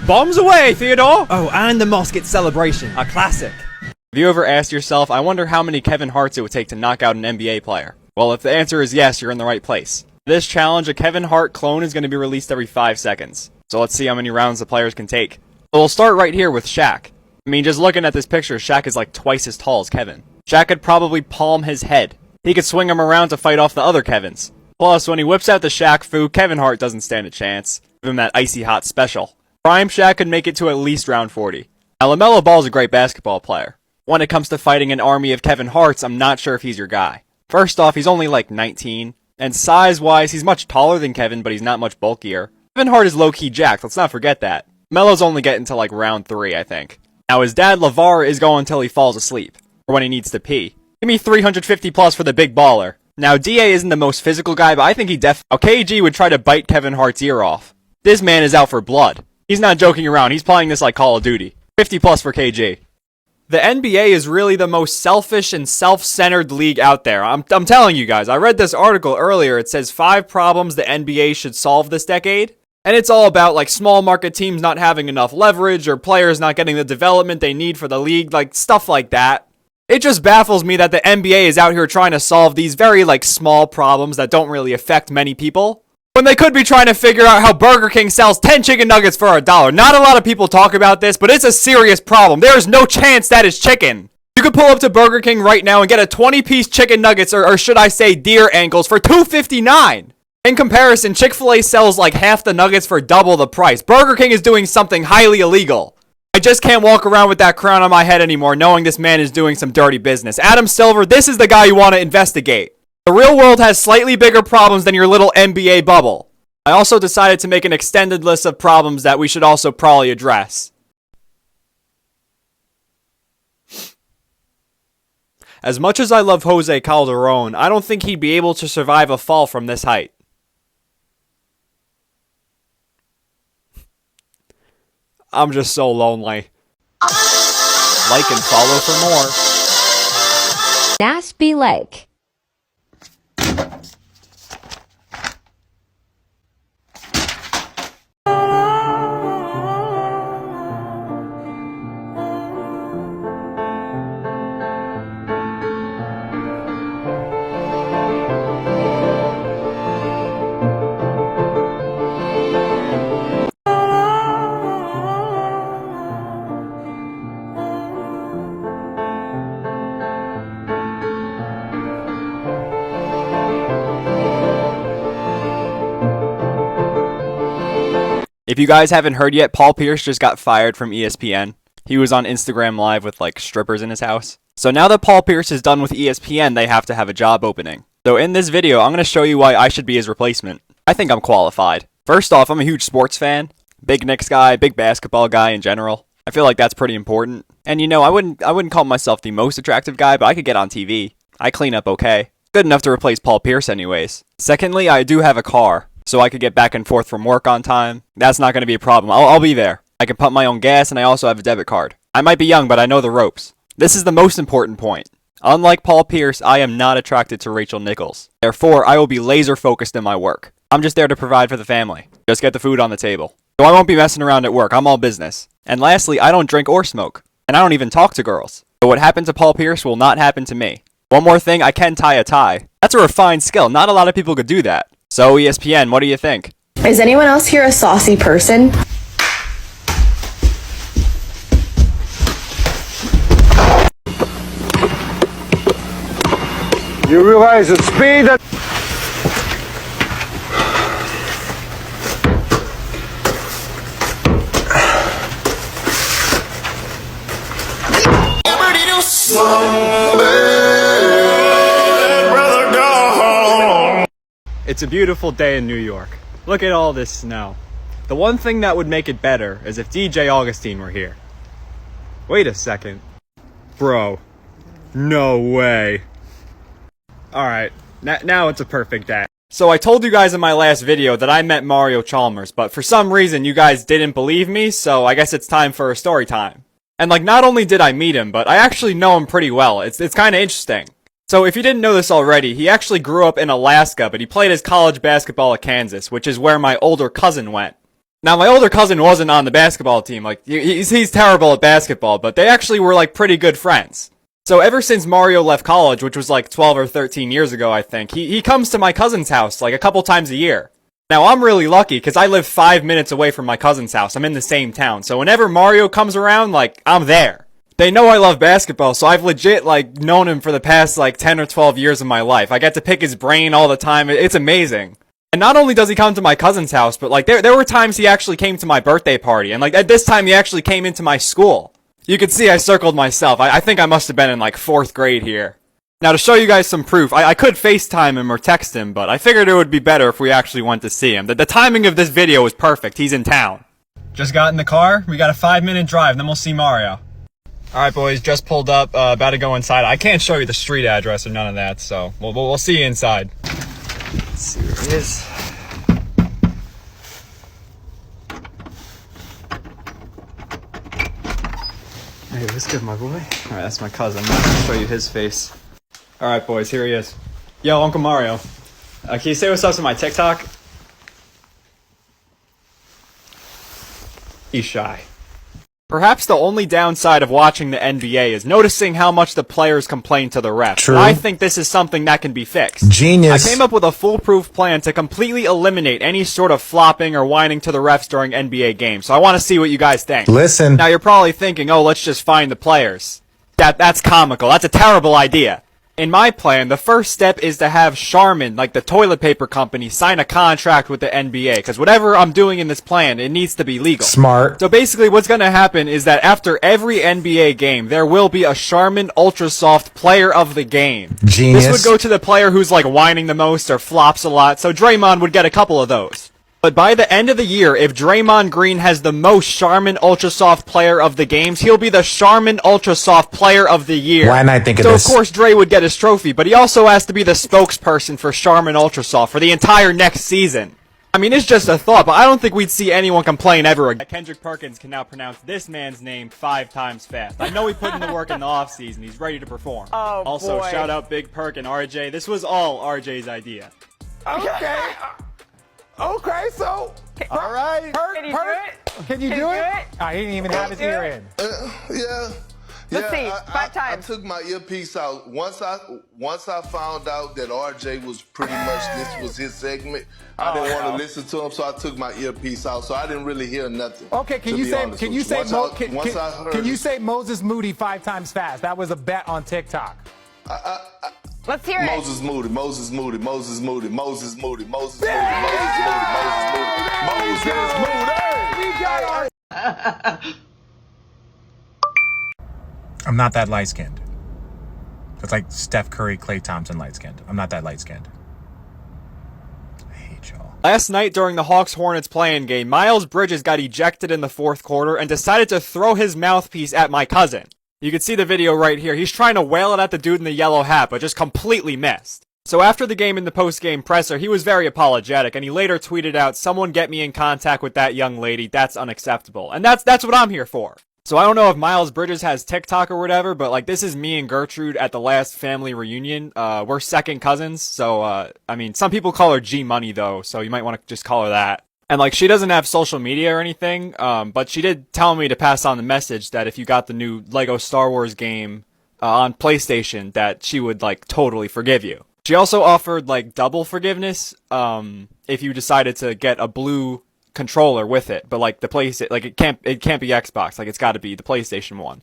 A: Bombs away, Theodore! Oh, and the musket celebration. A classic. Have you ever asked yourself, I wonder how many Kevin Harts it would take to knock out an NBA player? Well, if the answer is yes, you're in the right place. This challenge, a Kevin Hart clone is going to be released every 5 seconds. So let's see how many rounds the players can take. So we'll start right here with Shaq. I mean, just looking at this picture, Shaq is like twice as tall as Kevin. Shaq could probably palm his head. He could swing him around to fight off the other Kevins. Plus, when he whips out the Shaq Fu, Kevin Hart doesn't stand a chance. Give him that icy hot special. Prime Shaq could make it to at least round 40. Now, LaMelo Ball's a great basketball player. When it comes to fighting an army of Kevin Harts, I'm not sure if he's your guy. First off, he's only like 19. And size-wise, he's much taller than Kevin, but he's not much bulkier. Kevin Hart is low-key jacked, let's not forget that. Melo's only getting to like round 3, I think. Now his dad, LeVar, is going until he falls asleep, or when he needs to pee. Give me 350 plus for the big baller. Now DA isn't the most physical guy, but I think he KG would try to bite Kevin Hart's ear off. This man is out for blood. He's not joking around, he's playing this like Call of Duty. 50 plus for KG. The NBA is really the most selfish and self-centered league out there. I'm telling you guys, I read this article earlier. It says 5 problems the NBA should solve this decade. And it's all about like small market teams not having enough leverage or players not getting the development they need for the league, like stuff like that. It just baffles me that the NBA is out here trying to solve these very like small problems that don't really affect many people, when they could be trying to figure out how Burger King sells 10 chicken nuggets for $1. Not a lot of people talk about this, but it's a serious problem. There is no chance that is chicken. You could pull up to Burger King right now and get a 20-piece chicken nuggets, or should I say deer ankles, for $2.59. In comparison, Chick-fil-A sells like half the nuggets for double the price. Burger King is doing something highly illegal. I just can't walk around with that crown on my head anymore knowing this man is doing some dirty business. Adam Silver, this is the guy you want to investigate. The real world has slightly bigger problems than your little NBA bubble. I also decided to make an extended list of problems that we should also probably address. As much as I love Jose Calderon, I don't think he'd be able to survive a fall from this height. I'm just so lonely. Like and follow for more.
C: Nasby Lake.
A: If you guys haven't heard yet, Paul Pierce just got fired from ESPN. He was on Instagram Live with like strippers in his house. So now that Paul Pierce is done with ESPN, they have to have a job opening. So in this video, I'm going to show you why I should be his replacement. I think I'm qualified. First off, I'm a huge sports fan. Big Knicks guy, big basketball guy in general. I feel like that's pretty important. And you know, I wouldn't call myself the most attractive guy, but I could get on TV. I clean up okay. Good enough to replace Paul Pierce anyways. Secondly, I do have a car, so I could get back and forth from work on time. That's not going to be a problem. I'll be there. I can pump my own gas, and I also have a debit card. I might be young, but I know the ropes. This is the most important point. Unlike Paul Pierce, I am not attracted to Rachel Nichols. Therefore, I will be laser focused in my work. I'm just there to provide for the family. Just get the food on the table. So I won't be messing around at work. I'm all business. And lastly, I don't drink or smoke. And I don't even talk to girls. So what happened to Paul Pierce will not happen to me. One more thing, I can tie a tie. That's a refined skill. Not a lot of people could do that. So ESPN, what do you think?
D: Is anyone else here a saucy person?
E: You realize the speed that...
A: It's a beautiful day in New York. Look at all this snow. The one thing that would make it better is if DJ Augustine were here. Wait a second. Bro. No way. Alright, now it's a perfect day. So I told you guys in my last video that I met Mario Chalmers, but for some reason you guys didn't believe me, so I guess it's time for a story time. And like, not only did I meet him, but I actually know him pretty well. It's kind of interesting. So if you didn't know this already, he actually grew up in Alaska, but he played his college basketball at Kansas, which is where my older cousin went. Now, my older cousin wasn't on the basketball team. Like, he's terrible at basketball, but they actually were like pretty good friends. So ever since Mario left college, which was like 12 or 13 years ago, I think, he comes to my cousin's house like a couple times a year. Now, I'm really lucky because I live 5 minutes away from my cousin's house. I'm in the same town. So whenever Mario comes around, like, I'm there. They know I love basketball, so I've legit, like, known him for the past, like, 10 or 12 years of my life. I get to pick his brain all the time. It's amazing. And not only does he come to my cousin's house, but, like, there were times he actually came to my birthday party. And, like, at this time, he actually came into my school. You can see I circled myself. I think I must have been in, like, 4th grade here. Now, to show you guys some proof, I could FaceTime him or text him, but I figured it would be better if we actually went to see him. The timing of this video is perfect. He's in town. Just got in the car. We got a 5-minute drive, then we'll see Mario. Alright, boys, just pulled up, about to go inside. I can't show you the street address or none of that, so we'll see you inside. Let's see where he is. Hey, what's good, my boy? Alright, that's my cousin. I'm not gonna show you his face. Alright, boys, here he is. Yo, Uncle Mario. Can you say what's up to my TikTok? He's shy. Perhaps the only downside of watching the NBA is noticing how much the players complain to the refs.
F: True.
A: I think this is something that can be fixed.
F: Genius.
A: I came up with a foolproof plan to completely eliminate any sort of flopping or whining to the refs during NBA games, so I want to see what you guys think.
F: Listen.
A: Now you're probably thinking, oh, let's just find the players. That's comical. That's a terrible idea. In my plan, the first step is to have Charmin, like the toilet paper company, sign a contract with the NBA, because whatever I'm doing in this plan, it needs to be legal.
C: Smart.
A: So basically what's going to happen is that after every NBA game, there will be a Charmin Ultra Soft player of the game.
C: Genius.
A: This would go to the player who's like whining the most or flops a lot, so Draymond would get a couple of those. But by the end of the year, if Draymond Green has the most Charmin Ultra Soft player of the games, he'll be the Charmin Ultra Soft player of the year.
C: Why didn't I think of
A: this?
C: this?
A: So of course Dre would get his trophy, but he also has to be the spokesperson for Charmin Ultra Soft for the entire next season. I mean, it's just a thought, but I don't think we'd see anyone complain ever again. Kendrick Perkins can now pronounce this man's name 5 times fast. I know he put in the work in the offseason. He's ready to perform.
F: Oh,
A: also,
F: boy.
A: shout out Big Perk and RJ. This was all RJ's idea.
G: Okay. Okay, so. All right.
F: Can you do it?
G: Can you
F: Can
G: do
F: you
G: it?
F: do it?
G: He didn't even have his
F: Can you
G: ear
F: do
G: in.
H: Yeah.
F: Let's see,
H: I
F: 5 times.
H: took my earpiece out. Once I found out that RJ was pretty much this was his segment, I didn't want to listen to him, so I took my earpiece out. So I didn't really hear nothing.
G: Okay, can
H: to
G: you
H: be
G: say
H: honest
G: can
H: with
G: you say
H: Once
G: Mo-
H: I-
G: can,
H: once
G: can-
H: I heard
G: can you
H: it-
G: say Moses Moody 5 times fast? That was a bet on TikTok.
F: Let's hear it.
H: Moses Moody, Moses Moody, Moses Moody, Moses Moody, Moses Moody, Moses Moody, Moses Moody.
G: We got our
C: I'm not that light-skinned. It's like Steph Curry, Klay Thompson light-skinned. I'm not that light-skinned. I hate y'all.
A: Last night during the Hawks-Hornets play-in game, Miles Bridges got ejected in the fourth quarter and decided to throw his mouthpiece at my cousin. You can see the video right here. He's trying to wail it at the dude in the yellow hat, but just completely missed. So after the game in the post-game presser, he was very apologetic, and he later tweeted out, "Someone get me in contact with that young lady. That's unacceptable." And that's what I'm here for. So I don't know if Miles Bridges has TikTok or whatever, but like this is me and Gertrude at the last family reunion. We're second cousins, so I mean, some people call her G Money though, so you might want to just call her that. And like she doesn't have social media or anything, but she did tell me to pass on the message that if you got the new Lego Star Wars game on PlayStation, that she would like totally forgive you. She also offered like double forgiveness if you decided to get a blue controller with it, but like the PlayStation, like it can't be Xbox, like it's got to be the PlayStation one.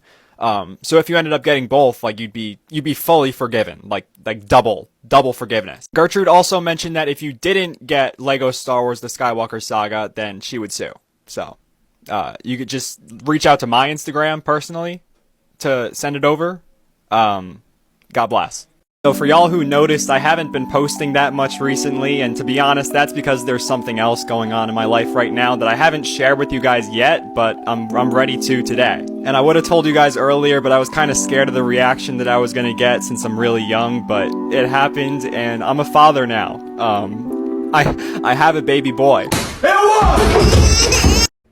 A: So if you ended up getting both, like you'd be fully forgiven, like double forgiveness. Gertrude also mentioned that if you didn't get Lego Star Wars: The Skywalker Saga, then she would sue. So you could just reach out to my Instagram personally to send it over. God bless. So for y'all who noticed, I haven't been posting that much recently, and to be honest, that's because there's something else going on in my life right now that I haven't shared with you guys yet, but I'm ready to today. And I would have told you guys earlier, but I was kind of scared of the reaction that I was gonna get since I'm really young, but it happened, and I'm a father now. I have a baby boy.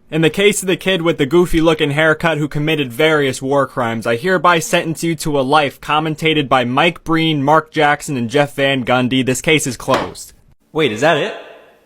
A: In the case of the kid with the goofy-looking haircut who committed various war crimes, I hereby sentence you to a life commentated by Mike Breen, Mark Jackson, and Jeff Van Gundy. This case is closed. Wait, is that it?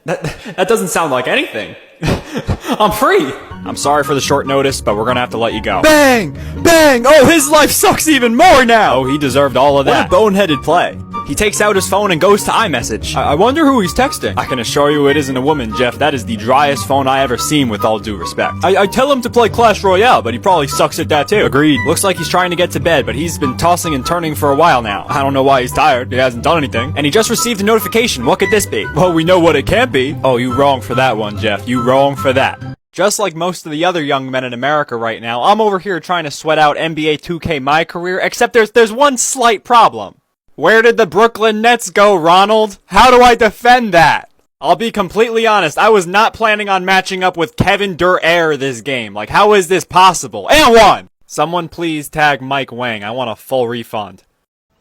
A: That doesn't sound like anything. I'm free! I'm sorry for the short notice, but we're gonna have to let you go. Bang! Bang! Oh, his life sucks even more now! Oh, he deserved all of that. What a boneheaded play. He takes out his phone and goes to iMessage. I wonder who he's texting. I can assure you it isn't a woman, Jeff. That is the driest phone I ever seen, with all due respect. I tell him to play Clash Royale, but he probably sucks at that too. Agreed. Looks like he's trying to get to bed, but he's been tossing and turning for a while now. I don't know why he's tired. He hasn't done anything. And he just received a notification. What could this be? Well, we know what it can't be. Oh, you wrong for that one, Jeff. You wrong for that. Just like most of the other young men in America right now, I'm over here trying to sweat out NBA 2K my career, except there's one slight problem. Where did the Brooklyn Nets go, Ronald? How do I defend that? I'll be completely honest, I was not planning on matching up with Kevin Durant this game. Like, how is this possible? And one! Someone please tag Mike Wang. I want a full refund.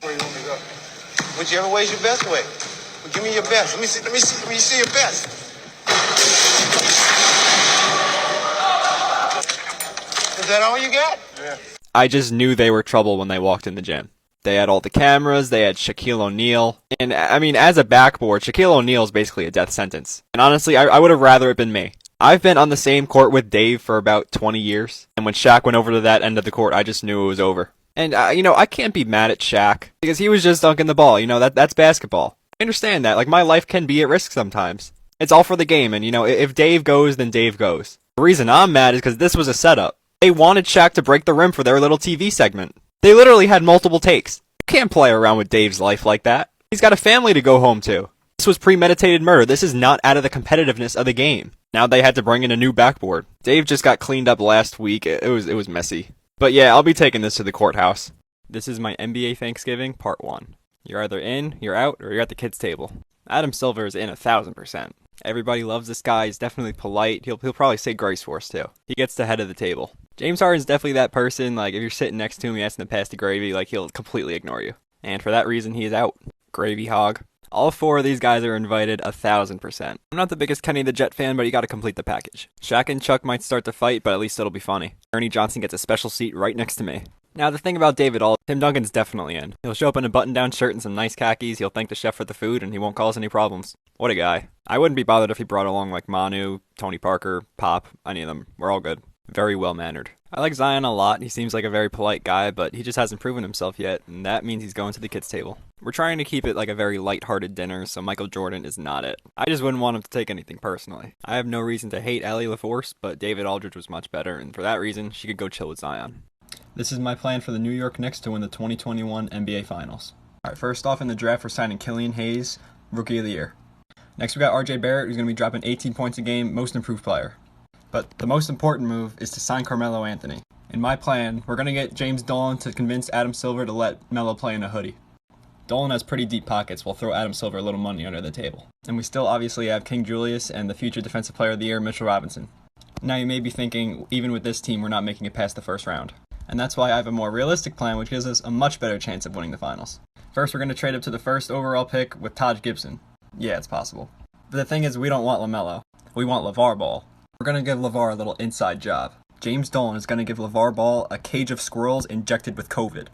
I: Where you want me to go? Whichever way's your best way. Well, give me your best. Let me see your best. Is that all you got? Yeah.
A: I just knew they were trouble when they walked in the gym. They had all the cameras, they had Shaquille O'Neal, and I mean, as a backboard, Shaquille O'Neal is basically a death sentence. And honestly, I would have rather it been me. I've been on the same court with Dave for about 20 years, and when Shaq went over to that end of the court, I just knew it was over. And, I can't be mad at Shaq, because he was just dunking the ball, that's basketball. I understand that, like, my life can be at risk sometimes. It's all for the game, and, if Dave goes, then Dave goes. The reason I'm mad is because this was a setup. They wanted Shaq to break the rim for their little TV segment. They literally had multiple takes. Can't play around with Dave's life like that. He's got a family to go home to. This was premeditated murder. This is not out of the competitiveness of the game. Now they had to bring in a new backboard. Dave just got cleaned up last week. It was messy. But yeah, I'll be taking this to the courthouse. This is my NBA Thanksgiving, part 1. You're either in, you're out, or you're at the kids' table. Adam Silver is in 1,000%. Everybody loves this guy. He's definitely polite. He'll probably say grace for us too. He gets the head of the table. James Harden's definitely that person. Like, if you're sitting next to him, you ask him to pass the gravy, like, he'll completely ignore you. And for that reason, he is out. Gravy hog. All 4 of these guys are invited 1,000%. I'm not the biggest Kenny the Jet fan, but you gotta complete the package. Shaq and Chuck might start to fight, but at least it'll be funny. Ernie Johnson gets a special seat right next to me. Now, the thing about David All, Tim Duncan's definitely in. He'll show up in a button-down shirt and some nice khakis, he'll thank the chef for the food, and he won't cause any problems. What a guy. I wouldn't be bothered if he brought along like Manu, Tony Parker, Pop, any of them. We're all good. Very well-mannered. I like Zion a lot. He seems like a very polite guy, but he just hasn't proven himself yet, and that means he's going to the kids' table. We're trying to keep it like a very light-hearted dinner, so Michael Jordan is not it. I just wouldn't want him to take anything personally. I have no reason to hate Allie LaForce, but David Aldridge was much better, and for that reason, she could go chill with Zion. This is my plan for the New York Knicks to win the 2021 NBA Finals. Alright, first off in the draft, we're signing Killian Hayes, Rookie of the Year. Next, we got RJ Barrett, who's going to be dropping 18 points a game, Most Improved Player. But the most important move is to sign Carmelo Anthony. In my plan, we're going to get James Dolan to convince Adam Silver to let Melo play in a hoodie. Dolan has pretty deep pockets, we'll throw Adam Silver a little money under the table. And we still obviously have King Julius and the future Defensive Player of the Year, Mitchell Robinson. Now you may be thinking, even with this team, we're not making it past the first round. And that's why I have a more realistic plan, which gives us a much better chance of winning the finals. First, we're going to trade up to the first overall pick with Taj Gibson. Yeah, it's possible. But the thing is, we don't want LaMelo. We want LeVar Ball. We're going to give LeVar a little inside job. James Dolan is going to give LeVar Ball a cage of squirrels injected with COVID.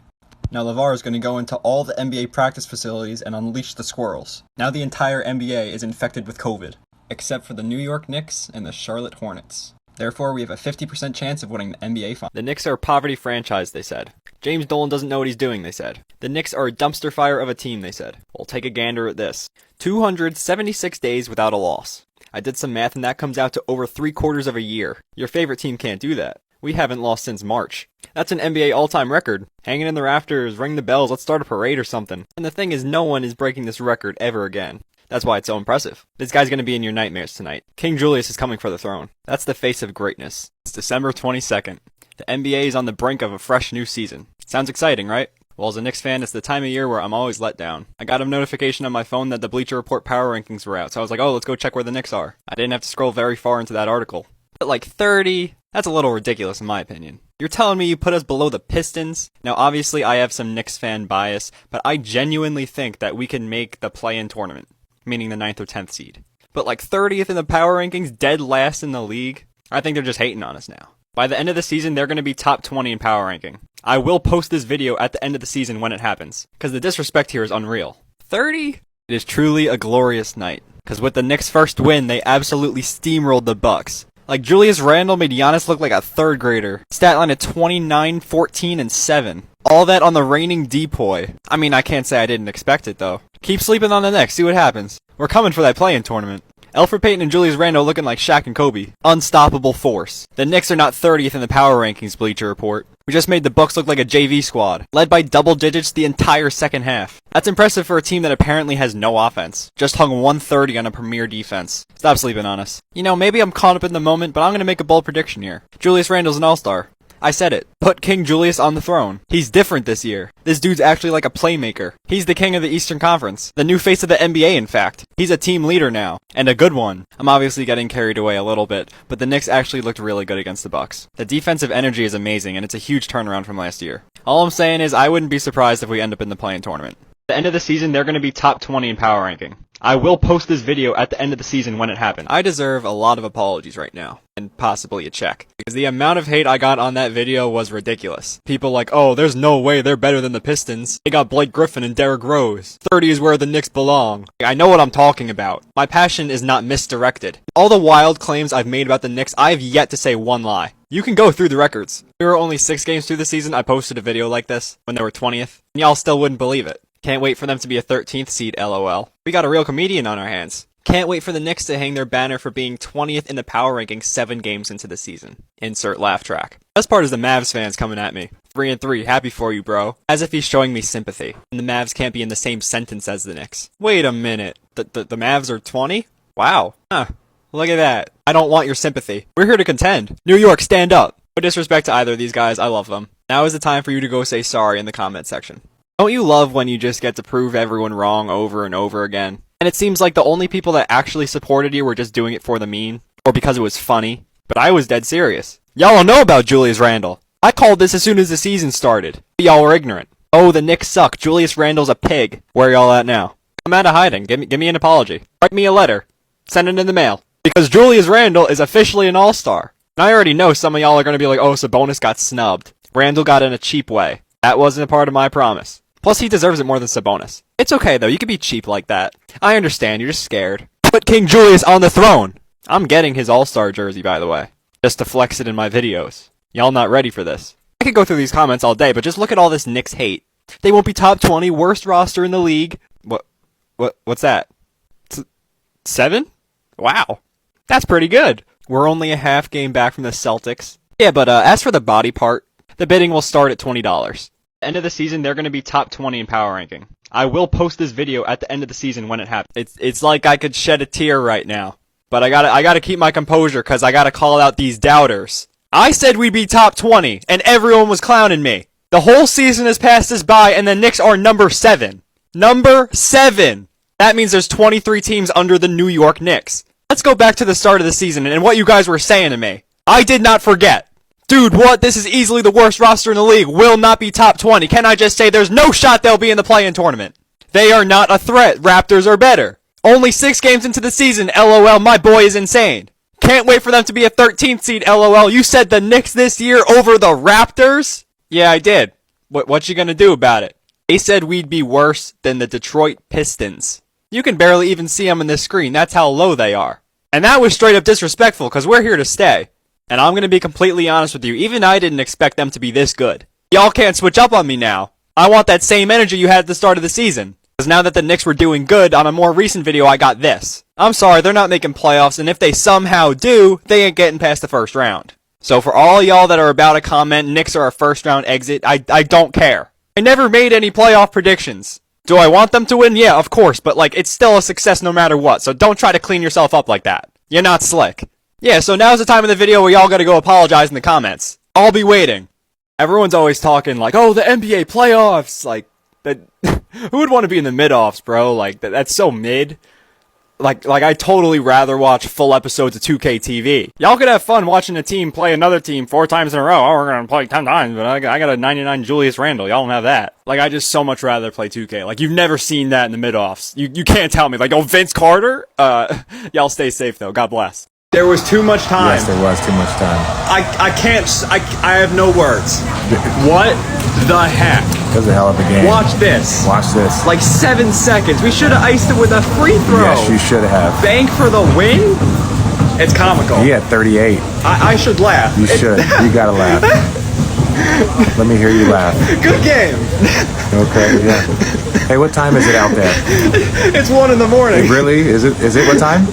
A: Now LeVar is going to go into all the NBA practice facilities and unleash the squirrels. Now the entire NBA is infected with COVID, except for the New York Knicks and the Charlotte Hornets. Therefore, we have a 50% chance of winning the NBA Finals. The Knicks are a poverty franchise, they said. James Dolan doesn't know what he's doing, they said. The Knicks are a dumpster fire of a team, they said. We'll take a gander at this. 276 days without a loss. I did some math and that comes out to over 3/4 of a year. Your favorite team can't do that. We haven't lost since March. That's an NBA all-time record. Hanging in the rafters, ring the bells, let's start a parade or something. And the thing is, no one is breaking this record ever again. That's why it's so impressive. This guy's going to be in your nightmares tonight. King Julius is coming for the throne. That's the face of greatness. It's December 22nd. The NBA is on the brink of a fresh new season. Sounds exciting, right? Well, as a Knicks fan, it's the time of year where I'm always let down. I got a notification on my phone that the Bleacher Report power rankings were out, so I was like, oh, let's go check where the Knicks are. I didn't have to scroll very far into that article. But like 30, that's a little ridiculous in my opinion. You're telling me you put us below the Pistons? Now, obviously, I have some Knicks fan bias, but I genuinely think that we can make the play-in tournament. Meaning the 9th or 10th seed. But like 30th in the power rankings, dead last in the league, I think they're just hating on us now. By the end of the season, they're going to be top 20 in power ranking. I will post this video at the end of the season when it happens, because the disrespect here is unreal. 30? It is truly a glorious night, because with the Knicks' first win, they absolutely steamrolled the Bucks. Like, Julius Randle made Giannis look like a third grader. Stat line at 29, 14, and 7. All that on the reigning depoy. I mean, I can't say I didn't expect it, though. Keep sleeping on the Knicks, see what happens. We're coming for that play-in tournament. Elfrid Payton and Julius Randle looking like Shaq and Kobe. Unstoppable force. The Knicks are not 30th in the power rankings, Bleacher Report. We just made the Bucks look like a JV squad, led by double digits the entire second half. That's impressive for a team that apparently has no offense. Just hung 130 on a premier defense. Stop sleeping on us. You know, maybe I'm caught up in the moment, but I'm gonna make a bold prediction here. Julius Randle's an all-star. I said it. Put King Julius on the throne. He's different this year. This dude's actually like a playmaker. He's the king of the Eastern Conference. The new face of the NBA, in fact. He's a team leader now. And a good one. I'm obviously getting carried away a little bit, but the Knicks actually looked really good against the Bucks. The defensive energy is amazing, and it's a huge turnaround from last year. All I'm saying is I wouldn't be surprised if we end up in the play-in tournament. At the end of the season, they're going to be top 20 in power ranking. I will post this video at the end of the season when it happens. I deserve a lot of apologies right now, and possibly a check. Because the amount of hate I got on that video was ridiculous. People like, oh, there's no way they're better than the Pistons. They got Blake Griffin and Derrick Rose. 30 is where the Knicks belong. I know what I'm talking about. My passion is not misdirected. All the wild claims I've made about the Knicks, I've yet to say one lie. You can go through the records. We were only 6 games through the season, I posted a video like this when they were 20th, and y'all still wouldn't believe it. Can't wait for them to be a 13th seed, LOL. We got a real comedian on our hands. Can't wait for the Knicks to hang their banner for being 20th in the power rankings 7 games into the season. Insert laugh track. Best part is the Mavs fans coming at me. 3-3, happy for you, bro. As if he's showing me sympathy. And the Mavs can't be in the same sentence as the Knicks. Wait a minute. The Mavs are 20? Wow. Huh. Look at that. I don't want your sympathy. We're here to contend. New York, stand up. No disrespect to either of these guys, I love them. Now is the time for you to go say sorry in the comment section. Don't you love when you just get to prove everyone wrong over and over again? And it seems like the only people that actually supported you were just doing it for the meme, or because it was funny. But I was dead serious. Y'all don't know about Julius Randle. I called this as soon as the season started. Y'all were ignorant. Oh, the Knicks suck. Julius Randle's a pig. Where y'all at now? Come out of hiding. Give me an apology. Write me a letter. Send it in the mail. Because Julius Randle is officially an all-star. And I already know some of y'all are going to be like, oh, Sabonis got snubbed. Randle got in a cheap way. That wasn't a part of my promise. Plus, he deserves it more than Sabonis. It's okay, though. You can be cheap like that. I understand. You're just scared. Put King Julius on the throne. I'm getting his all-star jersey, by the way. Just to flex it in my videos. Y'all not ready for this. I could go through these comments all day, but just look at all this Knicks hate. They won't be top 20, worst roster in the league. What's that? 7? Wow. That's pretty good. We're only a half game back from the Celtics. Yeah, but as for the body part, the bidding will start at $20. End of the season, they're going to be top 20 in power ranking. I will post this video at the end of the season when it happens. It's like I could shed a tear right now. But I gotta keep my composure because I gotta call out these doubters. I said we'd be top 20, and everyone was clowning me. The whole season has passed us by, and the Knicks are number 7. Number 7! That means there's 23 teams under the New York Knicks. Let's go back to the start of the season and what you guys were saying to me. I did not forget. Dude, what? This is easily the worst roster in the league. Will not be top 20. Can I just say there's no shot they'll be in the play-in tournament? They are not a threat. Raptors are better. Only 6 games into the season. LOL, my boy is insane. Can't wait for them to be a 13th seed. LOL, you said the Knicks this year over the Raptors? Yeah, I did. What you gonna do about it? They said we'd be worse than the Detroit Pistons. You can barely even see them on this screen. That's how low they are. And that was straight up disrespectful because we're here to stay. And I'm going to be completely honest with you. Even I didn't expect them to be this good. Y'all can't switch up on me now. I want that same energy you had at the start of the season. Because now that the Knicks were doing good, on a more recent video I got this. I'm sorry, they're not making playoffs, and if they somehow do, they ain't getting past the first round. So for all y'all that are about to comment, Knicks are a first round exit, I don't care. I never made any playoff predictions. Do I want them to win? Yeah, of course, but like, it's still a success no matter what, so don't try to clean yourself up like that. You're not slick. Yeah, so now's the time in the video where y'all gotta go apologize in the comments. I'll be waiting. Everyone's always talking like, oh, the NBA playoffs, like, that, who would want to be in the mid-offs, bro? Like, that's so mid. Like I'd totally rather watch full episodes of 2K TV. Y'all could have fun watching a team play another team 4 times in a row. Oh, we're gonna play 10 times, but I got a 99 Julius Randle. Y'all don't have that. Like, I just so much rather play 2K. Like, you've never seen that in the mid-offs. You can't tell me. Like, oh, Vince Carter? Y'all stay safe, though. God bless. There was too much time.
C: Yes, there was too much time.
A: I have no words. What the heck?
C: It was a hell of a game.
A: Watch this.
C: Watch this.
A: Like 7 seconds. We should have iced it with a free throw.
C: Yes, you should have.
A: Bank for the win? It's comical.
C: He had 38.
A: I should laugh.
C: You should. You gotta laugh. Let me hear you laugh.
A: Good game.
C: Okay, yeah. Hey, what time is it out there?
A: It's 1 in the morning.
C: Hey, really? Is it what time?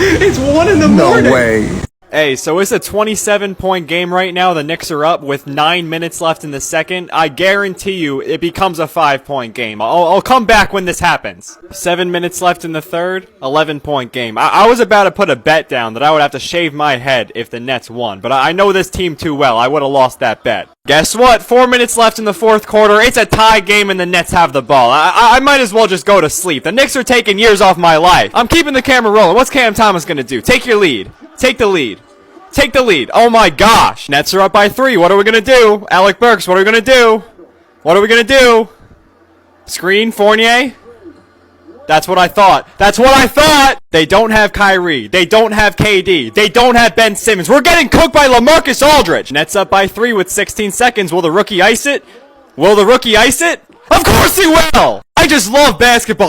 A: It's 1 in the morning.
C: No way.
A: Hey, so it's a 27-point game right now. The Knicks are up with 9 minutes left in the second. I guarantee you it becomes a 5-point game. I'll come back when this happens. 7 minutes left in the third, 11-point game. I was about to put a bet down that I would have to shave my head if the Nets won, but I know this team too well. I would have lost that bet. Guess what? 4 minutes left in the fourth quarter. It's a tie game and the Nets have the ball. I might as well just go to sleep. The Knicks are taking years off my life. I'm keeping the camera rolling. What's Cam Thomas going to do? Take your lead. Take the lead. Take the lead. Oh my gosh. Nets are up by 3. What are we going to do? Alec Burks, what are we going to do? What are we going to do? Screen, Fournier? That's what I thought. That's what I thought! They don't have Kyrie. They don't have KD. They don't have Ben Simmons. We're getting cooked by LaMarcus Aldridge. Nets up by 3 with 16 seconds. Will the rookie ice it? Will the rookie ice it? Of course he will! I just love basketball.